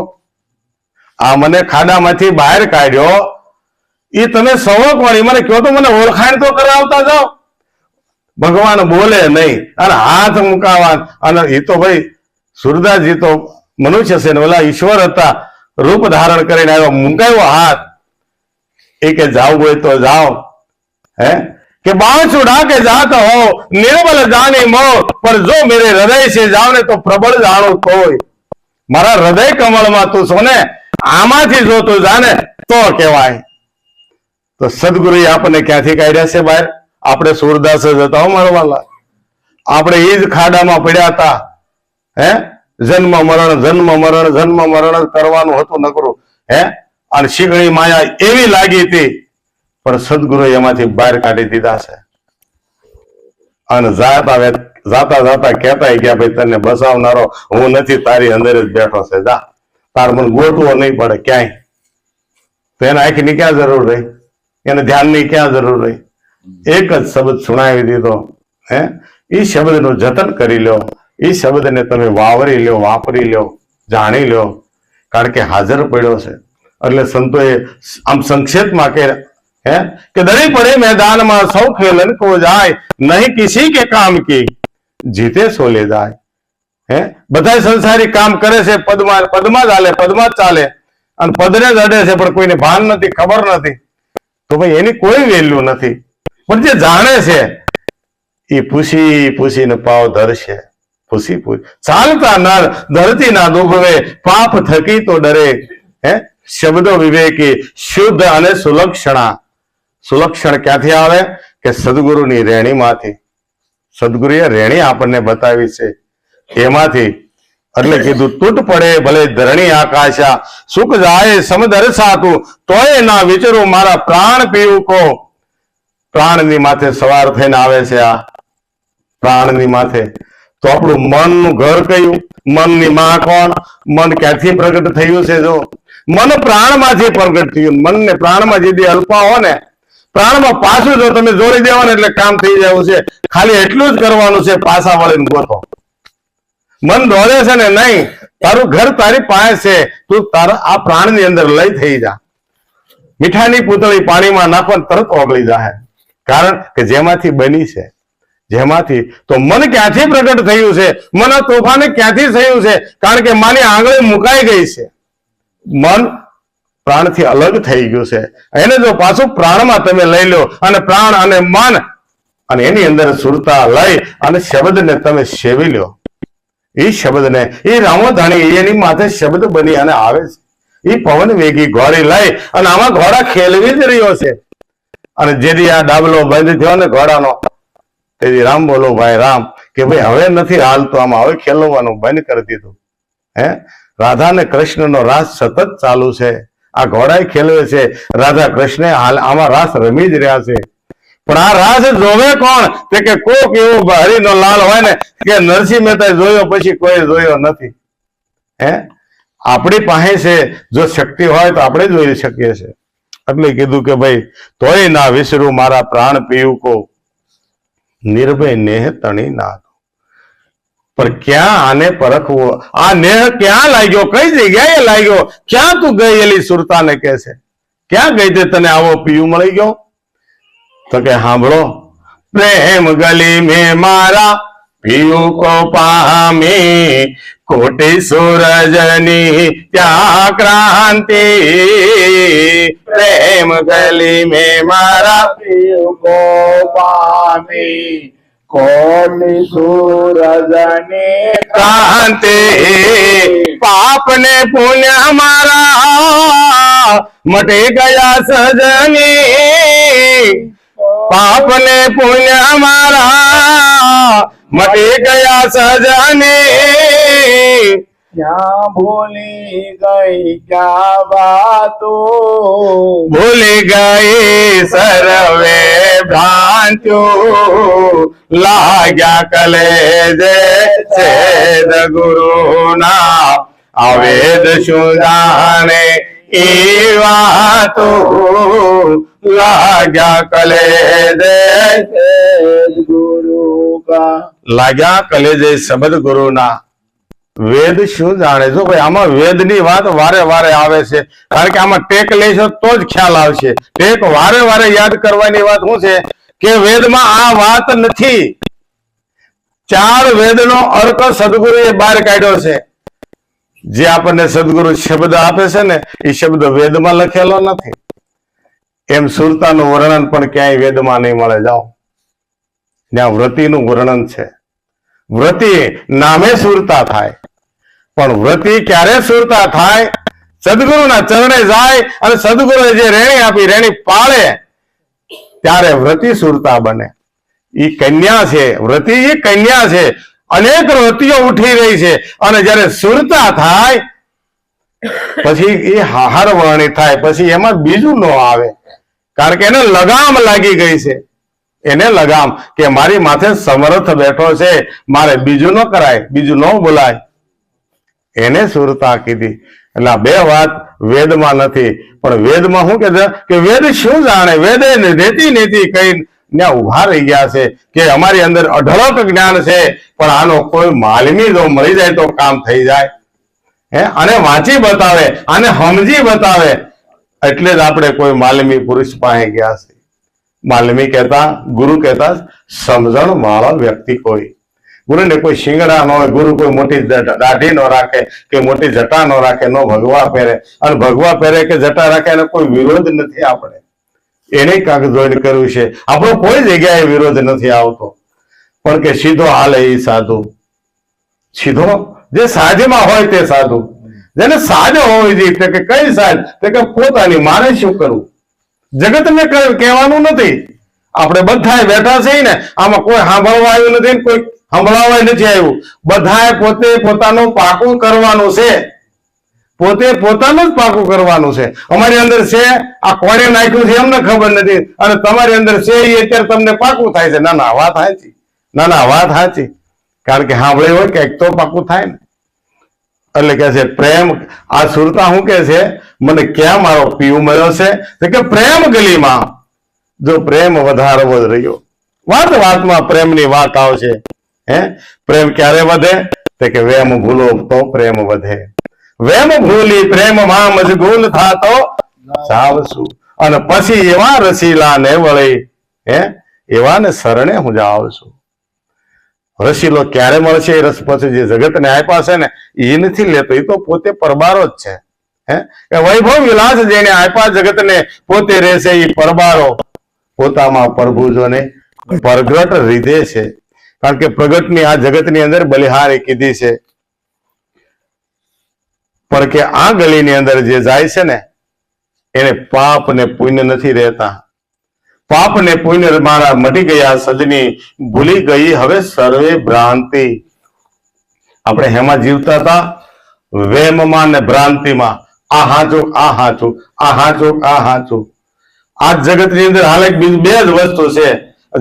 આ મને ખાડામાંથી બહાર કાઢ્યો, એ તમે સો કોણ? એ મને કયો તો મને ઓળખાણ તો કરાવતા જાઓ. ભગવાન બોલે નહીં અને હાથ મુકાવા. અને એ તો ભાઈ સુરદાસજી તો મનુષ્ય છે ને ઓલા ઈશ્વર હતા, રૂપ ધારણ કરીને આવ્યો, મુકાયો હાથ. એ કે જાવ હોય તો જાઓ, હે કે बांस उड़ा के जाता हो निर्बल जाने मोह, पर जो मेरे हृदय से जाने तो प्रबल जानो कोई. मारा हृदय कमल में तू सोने, आमाथी जो तू जाने तो कहेवाय. तो सदगुरु आपने क्यांथी काढ्या छे बहार? આપણે સુરદાસ જ હતા મારા વાલા. આપણે એ જ ખાડામાં પડ્યા હતા. હે જન્મ મરણ જન્મ મરણ જન્મ મરણ જ કરવાનું હતું નકરું. હે અને શીગણી માયા એવી લાગી હતી, પણ સદગુરુ એમાંથી બહાર કાઢી દીધા છે. અને જાતા જાતા કહેતા ગયા ભાઈ તને બસાવનારો હું નથી, તારી અંદર જ બેઠો છે, જા તાર મને ગોતવો નહીં પડે ક્યાંય. તો એને આંખની ક્યાં જરૂર રહી, એને ધ્યાનની ક્યાં જરૂર રહી? એક જ શબ્દ સુણાવી દીધો. હે એ શબ્દનું જતન કરી લો, એ શબ્દને તમે વાવરી લો, વાપરી લો, જાણી લો, કારણ કે હાજર પડ્યો છે. એટલે સંતોએ આમ સંક્ષેપમાં કે હે કે દળી પડે મેદાનમાં સૌ ખેલન કો જાય, નહીં કિસી કે કામ કી જીતે સો લે જાય. હે બધા સંસારી કામ કરે છે, પદમાં ચાલે, પદમાં જ ચાલે, અને પદને જ અડે છે, પણ કોઈને ભાન નથી, ખબર નથી. તો ભાઈ એની કોઈ વેલ્યુ નથી. પણ જે જાણે છે એ પૂછીને પાવ ધરશે. પૂછી ચાલતા નર ધરતી ના દુભવે, પાપ થકી તો ડરે. હે શબ્દો વિવેકી શુદ્ધ અને સુલક્ષણા. સુલક્ષણ ક્યાંથી આવે? કે સદગુરુની રેણીમાંથી. સદગુરુએ રેણી આપણને બતાવી છે એમાંથી. એટલે કીધું તૂટ પડે ભલે ધરણી આકાશા, સુખ જાય સમદર સાતું, તોય ના વિચારું મારા પ્રાણ પીવું કો. પ્રાણની માથે સવાર થઈને આવે છે આ પ્રાણની માથે. તો આપણું મનનું ઘર કયું? મનની માં કોણ? મન ક્યાંથી પ્રગટ થયું છે? જો મન પ્રાણમાંથી પ્રગટ થયું. મનને પ્રાણમાં જે અલ્પાવો ને, પ્રાણમાં પાછું જો તમે જોડી દેવાનું એટલે કામ થઈ જવું છે. ખાલી એટલું જ કરવાનું છે, પાછા વળીને ગોતો. મન દોડે છે ને નહીં, તારું ઘર તારી પાસે છે, તું તારા આ પ્રાણની અંદર લઈ થઈ જા. મીઠાની પૂતળી પાણીમાં નાખો તરત ઓગળી જાય, કારણ કે જેમાંથી બની છે, જેમાંથી. તો મન ક્યાંથી પ્રગટ થયું છે? મન તોફાન ક્યાંથી થયું છે? કારણ કે માની આંગળી મુકાઈ ગઈ છે. મન પ્રાણથી અલગ થઈ ગયું છે. એને જો પાછું પ્રાણમાં તમે લઈ લો, અને પ્રાણ અને મન અને એની અંદર સુરતા લઈ અને શબ્દને તમે સેવી લો. એ શબ્દને એ રામોધાણી એની માથે શબ્દ બની અને આવે છે. એ પવન વેગી ઘોડી લઈ અને આમાં ઘોડા ખેલવી જ રહ્યો છે. અને જેથી આ ડાબલો બંધ થયો ને ઘોડાનો, તેથી રામ બોલો ભાઈ રામ, કે ભાઈ હવે નથી હાલતો આમાં, હવે ખેલવાનું બંધ કરી દીધું. હે રાધા ને કૃષ્ણનો રાસ સતત ચાલુ છે. આ ઘોડા ખેલવે છે, રાધા કૃષ્ણ હાલ આમાં રાસ રમી જ રહ્યા છે. પણ આ રાસ જોવે કોણ? તે કે કોક એવો હરિનો લાલ હોય ને કે નરસિંહ મહેતા જોયો પછી કોઈ જોયો નથી. હે આપણી પાસે છે, જો શક્તિ હોય તો આપણે જોઈ શકીએ છીએ. એટલે કીધું કે ભાઈ તોય ના વિસરું મારા પ્રાણ પીવું કો, નિર્ભય નેહ તણી ના. પણ ક્યાં આને પરખવો? આ નેહ ક્યાં લાગ્યો? કઈ જગ્યાએ લાગ્યો? ક્યાં તું ગઈ? એલી સુરતાને કે છે ક્યાં ગઈ તે તને આવો પીવું મળી ગયો? તો કે સાંભળો, પ્રેમ ગલી મેં મારા પીયું કો પામી, કોટી સૂરજની ત્યાં ક્રાંતિ. પ્રેમ ગલી મેં મારા પીયું કો પામી, કોટી સૂરજની ક્રાંતિ. પાપ ને પુણ્ય મારા મટી ગયા સજની. પાપ ને પુણ્ય મારા મટી ગયા સજની. ક્યાં ભૂલી ગઈ ક્યાં વાતો, ભૂલી ગઈ સર્વે ભ્રાંત્યો, લાગ્યા કલેજે છેદ ગુરુના, આવેદ શું જાણે એ વાતો, લાગ્યા કલેજે ગુરુ કા. લાગ્યા કલેજે શબ્દ ગુરુના. વેદ શું જાણે? જો ભાઈ આમાં વેદની વાત વારે વારે આવે છે, કારણ કે આમાં ટેક લેશો તો જ ખ્યાલ આવશે. ટેક વારે વારે યાદ કરવાની વાત શું છે કે વેદમાં આ વાત નથી. 4 વેદનો અર્થ સદગુરુએ બહાર કાઢ્યો છે. જે આપણને સદગુરુ શબ્દ આપે છે ને એ શબ્દ વેદમાં લખેલો નથી. એમ સુરતાનું વર્ણન પણ ક્યાંય વેદમાં નહીં મળે. જાઓ જ્યાં વ્રતિનું વર્ણન છે. વ્રતિ નામે સુરતા થાય, પણ વ્રતિ ક્યારે સુરતા થાય? સદગુરુના ચરણે જાય અને સદગુરુએ જે રેણી આપી રેણી પાળે ત્યારે વ્રતિ સુરતા બને. ઈ કન્યા છે, વ્રતિ એ કન્યા છે. અનેક વ્રતિઓ ઉઠી રહી છે અને જયારે સુરતા થાય પછી એ હાહાર વર્ણી થાય, પછી એમાં બીજું ન આવે, કારણ કે એને લગામ લાગી ગઈ છે. એને લગામ કે મારી માથે સમર્થ બેઠો છે, મારે બીજું ન કરાય, બીજું ન બોલાય, એને સુરતા કીધી. એટલે આ 2 વાત વેદમાં નથી. પણ વેદમાં શું કે વેદ શું જાણે? વેદે રેતી નેતી કઈ ત્યાં ઉભા રહી ગયા છે કે અમારી અંદર અઢળક જ્ઞાન છે, પણ આનો કોઈ માલમી જો મળી જાય તો કામ થઈ જાય. આને વાંચી બતાવે, આને સમજી બતાવે, એટલે જ આપણે કોઈ માલમી પુરુષ પાસે ગયા છે. માલમી કહેતા, ગુરુ કહેતા સમજણ વાળા વ્યક્તિ કોઈ. ગુરુને કોઈ શિંગડા ન હોય, ગુરુ કોઈ મોટી દાઢી ન રાખે કે મોટી જટા ન રાખે, ન ભગવા પહેરે. અને ભગવા પહેરે કે જટા રાખે એને કોઈ વિરોધ નથી. આપણે એને કાંક જોઈને કર્યું છે. આપણો કોઈ જગ્યાએ વિરોધ નથી આવતો, પણ કે સીધો હાલે એ સાધુ. સીધો જે સાજમાં હોય તે સાધુ, જેને સાજ હોવી જોઈએ. કે કઈ સાજ? કે પોતાની. મારે શું કરવું? જગતને કહેવાનું નથી. આપણે બધા બેઠા છે ને, આમાં કોઈ સાંભળવા આવ્યું નથી, કોઈ સંભળાવા નથી આવ્યું. બધાએ પોતે પોતાનું પાકું કરવાનું છે. પોતે પોતાનું જ પાકું કરવાનું છે. અમારી અંદર છે, આ કોણે નાખ્યું છે એમને ખબર નથી, અને તમારી અંદર છે એ અત્યારે તમને પાકું થાય છે. ના ના વાત સાચી, ના ના વાત સાચી. કારણ કે સાંભળે હોય કે તો પાકું થાય ને. એટલે કે છે પ્રેમ. આ સુરતા શું કે છે? મને ક્યાં મારો પીવું મળ્યો છે? કે પ્રેમ ગલીમાં જો પ્રેમ વધારવો જ રહ્યો. વાત વાતમાં પ્રેમની વાત આવશે. પ્રેમ ક્યારે વધે? તો કે વેમ ભૂલો તો પ્રેમ વધે. વેમ ભૂલી પ્રેમમાં મશગુલ થાતો જાવશું. અને પછી એવા રસીલા ને વળી એવા ને શરણે હું જાવશું. રસીલો ક્યારે મળશે? એ રસ પછી જે જગતને આપ્યા છે ને એ નથી લેતો, એ તો પોતે પરબારો જ છે. વૈભવ વિલાસ જેને આપ્યા જગતને પોતે રહેશે એ પરબારો. પોતામાં પ્રભુજોને પ્રગટ રીધે છે. કારણ કે પ્રગટની આ જગતની અંદર બલિહારી કીધી છે, પણ કે આ ગલીની અંદર જે જાય છે ને એને પાપ ને પુણ્ય નથી રહેતા. પાપ ને પુણ્ય મારા મટી ગયા સજની, ભૂલી ગઈ હવે સર્વે ભ્રાંતિ. આપણે હેમાં જીવતા હતા? વેમમાં ને ભ્રાંતિમાં. આ હાચું, આ હાચું, આ હાચું, આ હાચું. આ જગત ની અંદર હાલ 2 જ વસ્તુ છે.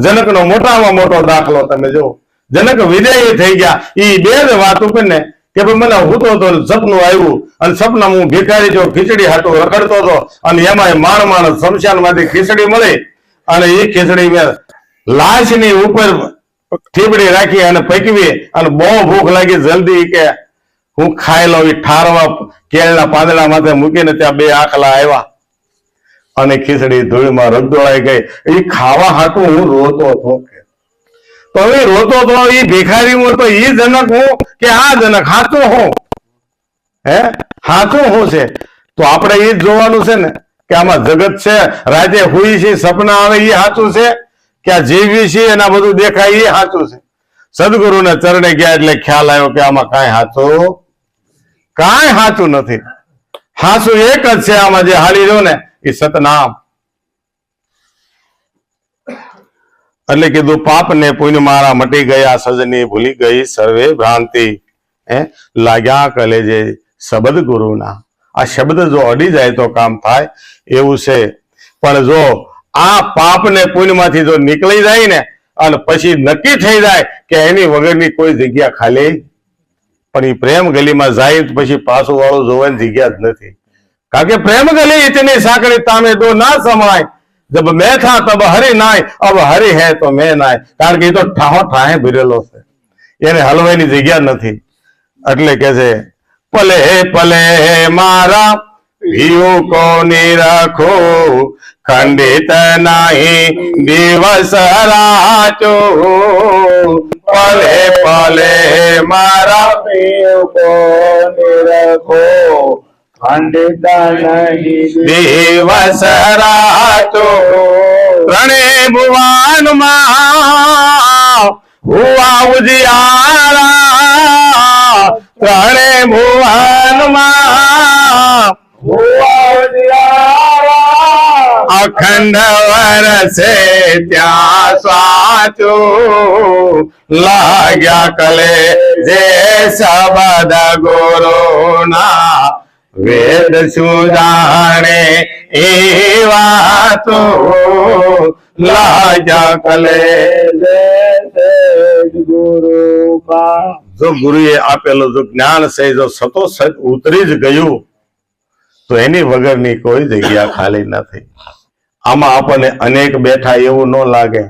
જનકનો મોટામાં મોટો દાખલો તમે જો. જનક વિદેય થઈ ગયા એ 2 જ વાત ઉપર ને કે ભાઈ મને હૂતો હતો, સપનું આવ્યું, અને સપના હું ભિખારી જો ખીચડી હાટું રખડતો હતો, અને એમાં માણ શમશાન માંથી ખીચડી મળી, અને એ ખીચડી મેં લાશની ઉપર ઠીબડી રાખી અને પકવી, અને બહુ ભૂખ લાગી, જલ્દી કે હું ખાઈ લઉં. એ ઠારવા કેળના પાંદડા માથે મૂકીને ત્યાં 2 આખલા આવ્યા અને ખીચડી ધૂળમાં રગદોળાઈ ગઈ. એ ખાવા હાટું હું રોતો હતો. તો એ રોતો હતો, એ ભિખારી હું તો એ જનક હું કે આ જનક? હાચું હું? હાચું હું છે? તો આપણે એ જ જોવાનું છે ને કે આમાં જગત છે, રાતે હુઈ છે, સપના આવે એ સાચું છે, કે આ જીવી છે એના બધું દેખાય એ સાચું છે? સદગુરુના ચરણે ગયા એટલે ખ્યાલ આવ્યો કે આમાં કાંઈ સાચું નથી. હાચું એક જ છે આમાં, જે હાલી રહ્યો ને એ સતનામ. એટલે કીધું પાપ ને પુણ્ય મારા મટી ગયા સજની, ભૂલી ગઈ સર્વે ભ્રાંતિ. લાગ્યા કલેજે શબ્દ ગુરુના. આ શબ્દ જો અડી જાય તો કામ થાય એવું છે. પણ જો આ પાપ ને પુણ્યમાંથી જો નીકળી જાય ને અને પછી નક્કી થઈ જાય કે એની વગરની કોઈ જગ્યા ખાલી, પણ એ પ્રેમ ગલીમાં જાય પછી પાછું વાળું જોવાની જગ્યા જ નથી. કારણ કે પ્રેમ ગલી ઇતની સાંકડી તામે દો ના સમાય, જબ મેં થા તબ હરી નાય, અબ હરી હે તો મેં નાય. કારણ કે એ તો ઠાહો ઠાહે ભરેલો છે, એને હલવાની જગ્યા નથી. એટલે કે છે પલે પલે મારા ભીયું કોની રાખો, ખંડિત નહીં દિવસ રાચો. પલે પલે મારા નિરખો ખંડિત નહીં દિવસ રાચો. ત્રણે ભુવનમાં હુઆ ઉજિયારા, ત્રણે ભુવનમાં અખંડ વરસે ત્યાં સાચું. લાગ્યા કલે જે શબ્દ ગુરુના, વેદ શું જાણે એ વાતો. લાગ્યા કલે ગુરુ કા. જો ગુરુએ આપેલું જો જ્ઞાન છે જો સતોસત ઉતરી જ ગયું તો એની વગરની કોઈ જગ્યા ખાલી નથી. આમાં આપણને અનેક બેઠા એવું ન લાગે.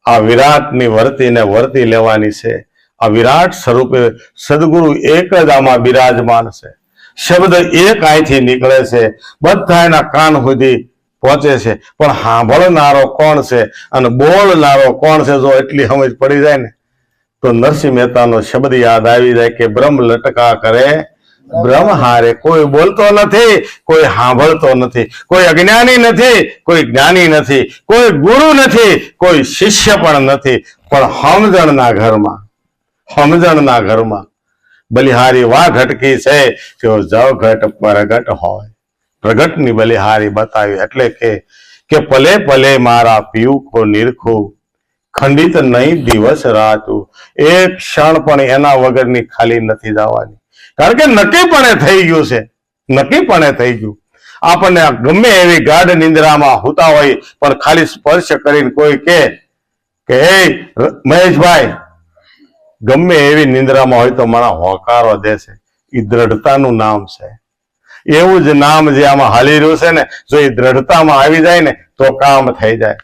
આ વિરાટની વર્તીને વર્તી લેવાની છે. આ વિરાટ સ્વરૂપે સદગુરુ એક જ આમાં બિરાજમાન છે. શબ્દ એક અહીંથી નીકળે છે, બધા એના કાન સુધી પહોંચે છે, પણ સાંભળનારો કોણ છે અને બોલનારો કોણ છે જો એટલી સમજ પડી જાય ને તો નરસિંહ મહેતાનો શબ્દ યાદ આવી જાય કે બ્રહ્મ લટકા કરે બ્રહ્મ હારે. કોઈ બોલતો નથી, કોઈ સાંભળતો નથી, કોઈ અજ્ઞાની નથી, કોઈ જ્ઞાની નથી, કોઈ ગુરુ નથી, કોઈ શિષ્ય પણ નથી, પણ સમજણના ઘરમાં, સમજણના ઘરમાં બલિહારી વા ઘટકી છે કે જવ ઘટ પ્રગટ હોય. પ્રગટની બલિહારી બતાવી. એટલે કે પલે પલે મારા પીયુખો નિરખું, ખંડિત નહીં દિવસ રાતું. એક ક્ષણ પણ એના વગરની ખાલી નથી જવાની. કારણ કે નક્કીપણે થઈ ગયું છે, નક્કીપણે થઈ ગયું. આપણને ગમે એવી ગાઢ નિંદ્રામાં હોતા હોય પણ ખાલી સ્પર્શ કરીને કોઈ કે હે મહેશભાઈ, ગમે એવી નિંદ્રામાં હોય તો મારા હોકારો દેશે. એ દ્રઢતાનું નામ છે. એવું જ નામ જે આમાં હાલી રહ્યું છે ને, જો એ દ્રઢતામાં આવી જાય ને તો કામ થઈ જાય.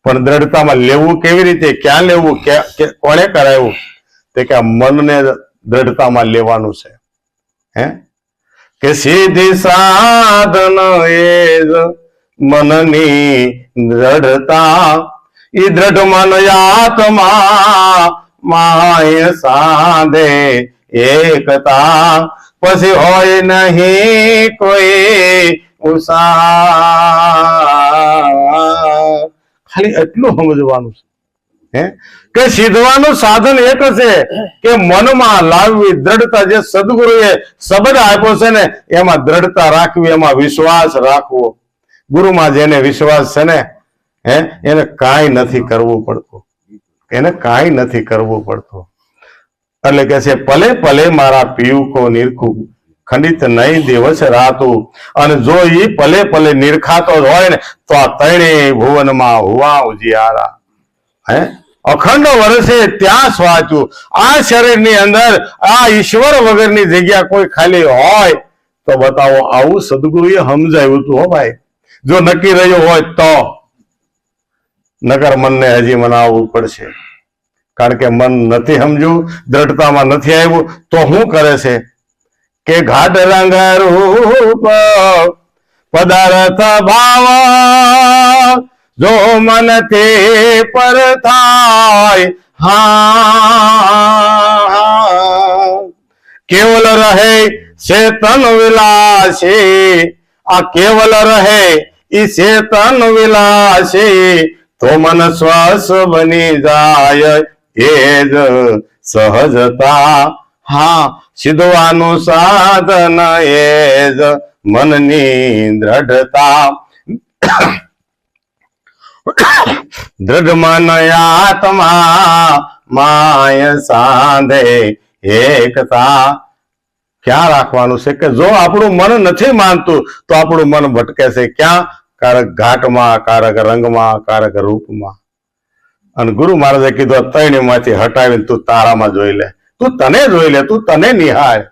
પણ દ્રઢતામાં લેવું કેવી રીતે, ક્યાં લેવું, કોણે કરાવ્યું? તે કે મનને દ્રઢતામાં લેવાનું છે. કે સીધી સાધન એ જ મનની દ્રઢતા. ઈ દ્રઢ મન આત્મા માય સાધે એકતા. પછી હોય નહીં કોઈ ઉષા. ખાલી એટલું સમજવાનું છે કે સીધવાનું સાધન એક છે કે મનમાં લાવવી દ્રઢતા. જે સદગુરુએ શબ્દ આપ્યો છે ને એમાં દ્રઢતા રાખવી, એમાં વિશ્વાસ રાખવો. ગુરુમાં જેને વિશ્વાસ છે ને એને કાંઈ નથી કરવું પડતું, એને કાંઈ નથી કરવું પડતું. એટલે કે છે પલે પલે મારા પીયુકો નિરખું, ખંડિત નહીં દિવસ રાતું. અને જો એ પલે પલે નિરખાતો હોય ને તો આ ત્રણેય ભુવનમાં હુવા ઉજિયારા. અખંડ વર્ષે ત્યાં સ્વાચું. આ શરીરની અંદર આ ઈશ્વર વગરની જગ્યા કોઈ ખાલી હોય તો બતાવો. આવું સદગુરુએ સમજાવ્યું હતું હો ભાઈ. જો નક્કી રહ્યું હોય તો, નગર મનને હજી મનાવવું પડશે. કારણ કે મન નથી સમજ્યું, દ્રઢતામાં નથી આવ્યું તો શું કરે છે કે ઘાટ રંગ રૂપ પદાર્થ ભાવ, જો મન તે પર થાય હા. કેવલ રહે ચેતન વિલાસી, આ કેવલ રહે ઈ ચેતન વિલાસી. તો મન શ્વાસ બની જાય એ જ સહજતા. હા, સિદ્ધવાનું સાધન એ જ મનની દ્રઢતા. દ્રઢ મન આત્મા માય સાંધે હે એકતા ક્યાં રાખવાનું છે કે જો આપણું મન નથી માનતું તો આપણું મન ભટકે છે ક્યાં? કારક ઘાટમાં, કારક રંગમાં, કારક રૂપમાં. અને ગુરુ મહારાજે કીધું ત્રણેય માંથી હટાવીને તું તારામાં જોઈ લે, તું તને જોઈ લે, તું તને નિહાળ.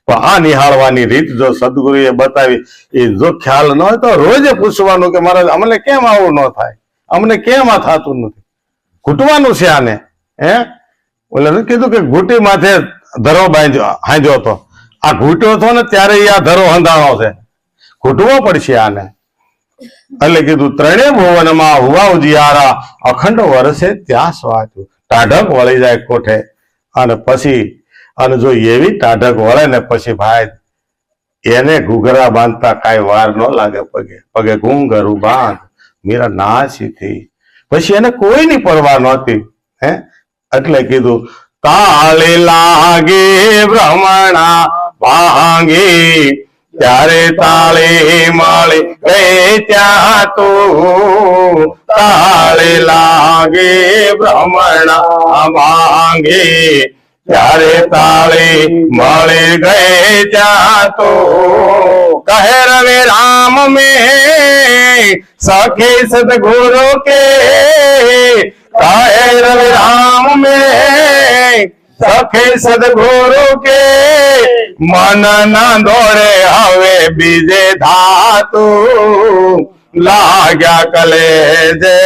પણ આ નિહાળવાની રીત જો સદગુરુએ બતાવી, એ જો ખ્યાલ ન હોય તો રોજે પૂછવાનું કે મહારાજ અમને કેમ આવું ન થાય, અમને કેમ આ થતું નથી, ઘૂંટવાનું છે આને. ઓલે કીધું કે ઘૂંટી માથે ધરો હાંજ્યો હતો, આ ઘૂંટ્યો હતો ને ત્યારે આ ધરો હંધાણો છે, ઘૂંટવો પડશે આને. એટલે કીધું ત્રણેય ભુવનમાં હુવા ઉજિયારા, અખંડ વરસે ત્યાં સ્વાચ્યું. ટાઢક વળી જાય કોઠે અને પછી અને જો એવી ટાઢક વળે ને પછી ભાઈ એને ઘૂઘરા બાંધતા કાંઈ વાર ન લાગે. પગે પગે ઘૂંઘરું બાંધ મીરા નાસી થઈ. પછી એને કોઈની પરવા નહોતી. એટલે કીધું તાળી લાગે ભ્રમણા ભાંગી, ત્યારે તાળી મળી ગઈ ત્યાં તો. તાળી લાગે ભ્રમણા ભાંગી, ત્યારે તાળી મળી ગઈ ત્યાં તો. કહે રવિ રામ મેં સખી સદગુરુ કે, કહે રવિ રામ મેં સખી સદગુરુ કે, મન ના દોડે હવે બીજે ધાતુ. લાગ્યા કલેજે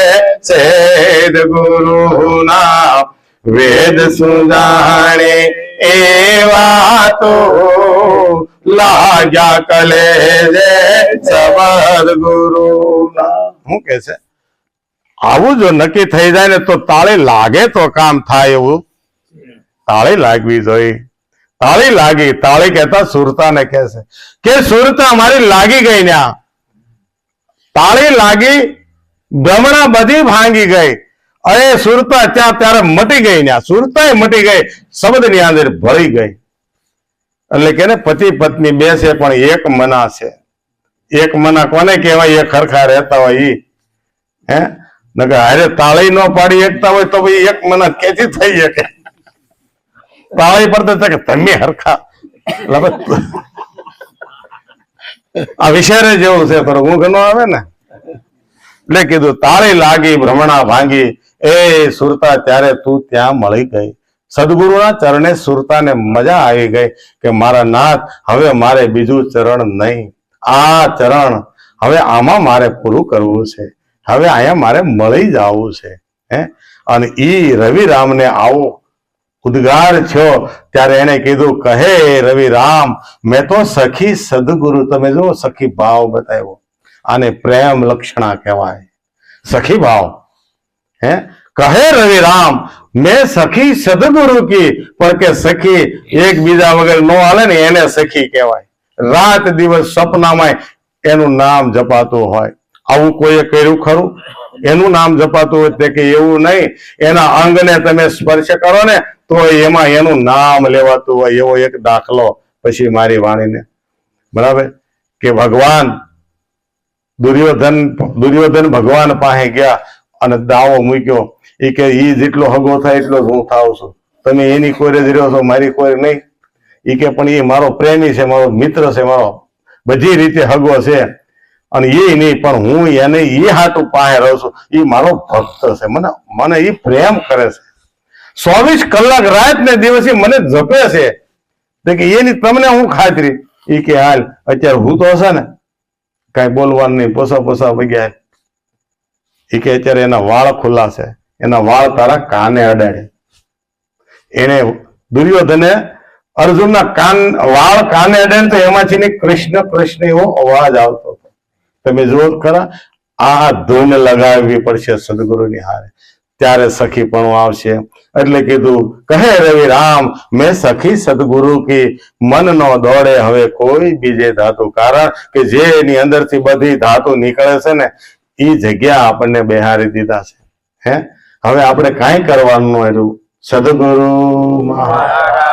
સેદ ગુરુ ના, વેદ સુજાણે એવા તો. લાગ્યા કલેજે સબદ ગુરુ ના. શું કે છે? આવું જો નક્કી થઈ જાય ને તો તાળી લાગે તો કામ થાય. એવું તાળી લાગવી જોઈએ. તાળી લાગી, તાળી કહેતા સુરતા ને કહે છે કે સુરતા મારી લાગી ગઈ ને. તાળી લાગી, ભ્રમણા બધી ભાંગી ગઈ. અરે સુરતા ત્યાં ત્યારે મટી ગઈ ને, સુરતા મટી ગઈ, શબ્દ ની અંદર ભળી ગઈ. એટલે કે ને પતિ પત્ની બે છે પણ એક મના છે. એક મના કોને કહેવાય? એ ખરખા રહેતા હોય ઈ. નકર હારે તાળી ન પાડી એકતા હોય તો ભાઈ એક મના કેથી થઈ શકે? તાળી પર તો કે તમે હરખા. આ વિષય જેવું છે પણ ઊંઘ ન આવે ને. એટલે કીધું તાળી લાગી, ભ્રમણા ભાંગી, એ સુરતા ત્યારે તું ત્યાં મળી ગઈ. સદગુરુના ચરણે સુરતાને મજા આવી ગઈ કે મારા નાથ હવે મારે બીજું ચરણ નહીં, આ ચરણ હવે આમાં મારે પૂરું કરવું છે, હવે અહીંયા મારે મળી જવું છે. અને ઈ રવિ રામને આવો ઉદ્ગાર થયો ત્યારે એને કીધું કહે રવિ રામ મેં તો સખી સદગુરુ. તમે જો સખી ભાવ બતાવ્યો, આને પ્રેમ લક્ષણા કહેવાય, સખી ભાવ. કહે રવિ રામ મેં સખી સદગુરુ કી, પણ કે સખી એકબીજા વગર નો હાલે ને એને સખી કહેવાય. રાત દિવસ સપનામાં એનું નામ જપાતું હોય. આવું કોઈએ કર્યું ખરું? એનું નામ જપાતું હોય તે કે એવું નહીં, એના અંગને તમે સ્પર્શ કરો ને તો એમાં એનું નામ લેવાતું હોય. એવો એક દાખલો પછી મારી વાણીને. બરાબર કે ભગવાન દુર્યોધન ભગવાન પાસે ગયા અને દાવો મૂક્યો, એ કે ઈ જેટલો હગો થાય એટલો જ હું થાવ છું, તમે એની કોરે જ રહ્યો છો, મારી કોઈ નહીં. એ કે પણ એ મારો પ્રેમી છે, મારો મિત્ર છે, મારો બધી રીતે હગો છે, અને એ નહીં પણ હું એને એ હાટું પાસે રહું છું, એ મારો ભક્ત છે, મને એ પ્રેમ કરે છે, 24 કલાક રાત ને દિવસે મને જપે છે. કે એની તમને હું ખાતરી? એ કે હાલ અત્યારે હું તો હશે ને કઈ બોલવાનું નહીં, પોસા વગ્યા. એ કે અત્યારે એના વાળ ખુલ્લા છે, એના વાળ તારા કાને અડાડે. એને દુર્યોધને અર્જુનના વાળ કાને અડાડે તો એમાંથી કૃષ્ણ કૃષ્ણ એવો અવાજ આવતો હતો. તમે જુઓ ખરા, આ ધૂન લગાવવી પડશે સદગુરુની હારે, ત્યારે સખી પણ આવશે. એટલે કીધું કહે રવિ રામ મેં સખી સદગુરુ કી, મન નો દોડે હવે કોઈ બીજે ધાતુ. કારણ કે જે એની અંદરથી બધી ધાતુ નીકળે છે ને એ જગ્યા આપણને બેહારી દીધા છે. હવે આપણે કાંઈ કરવાનું એટલું. સદગુરુ મહારાજ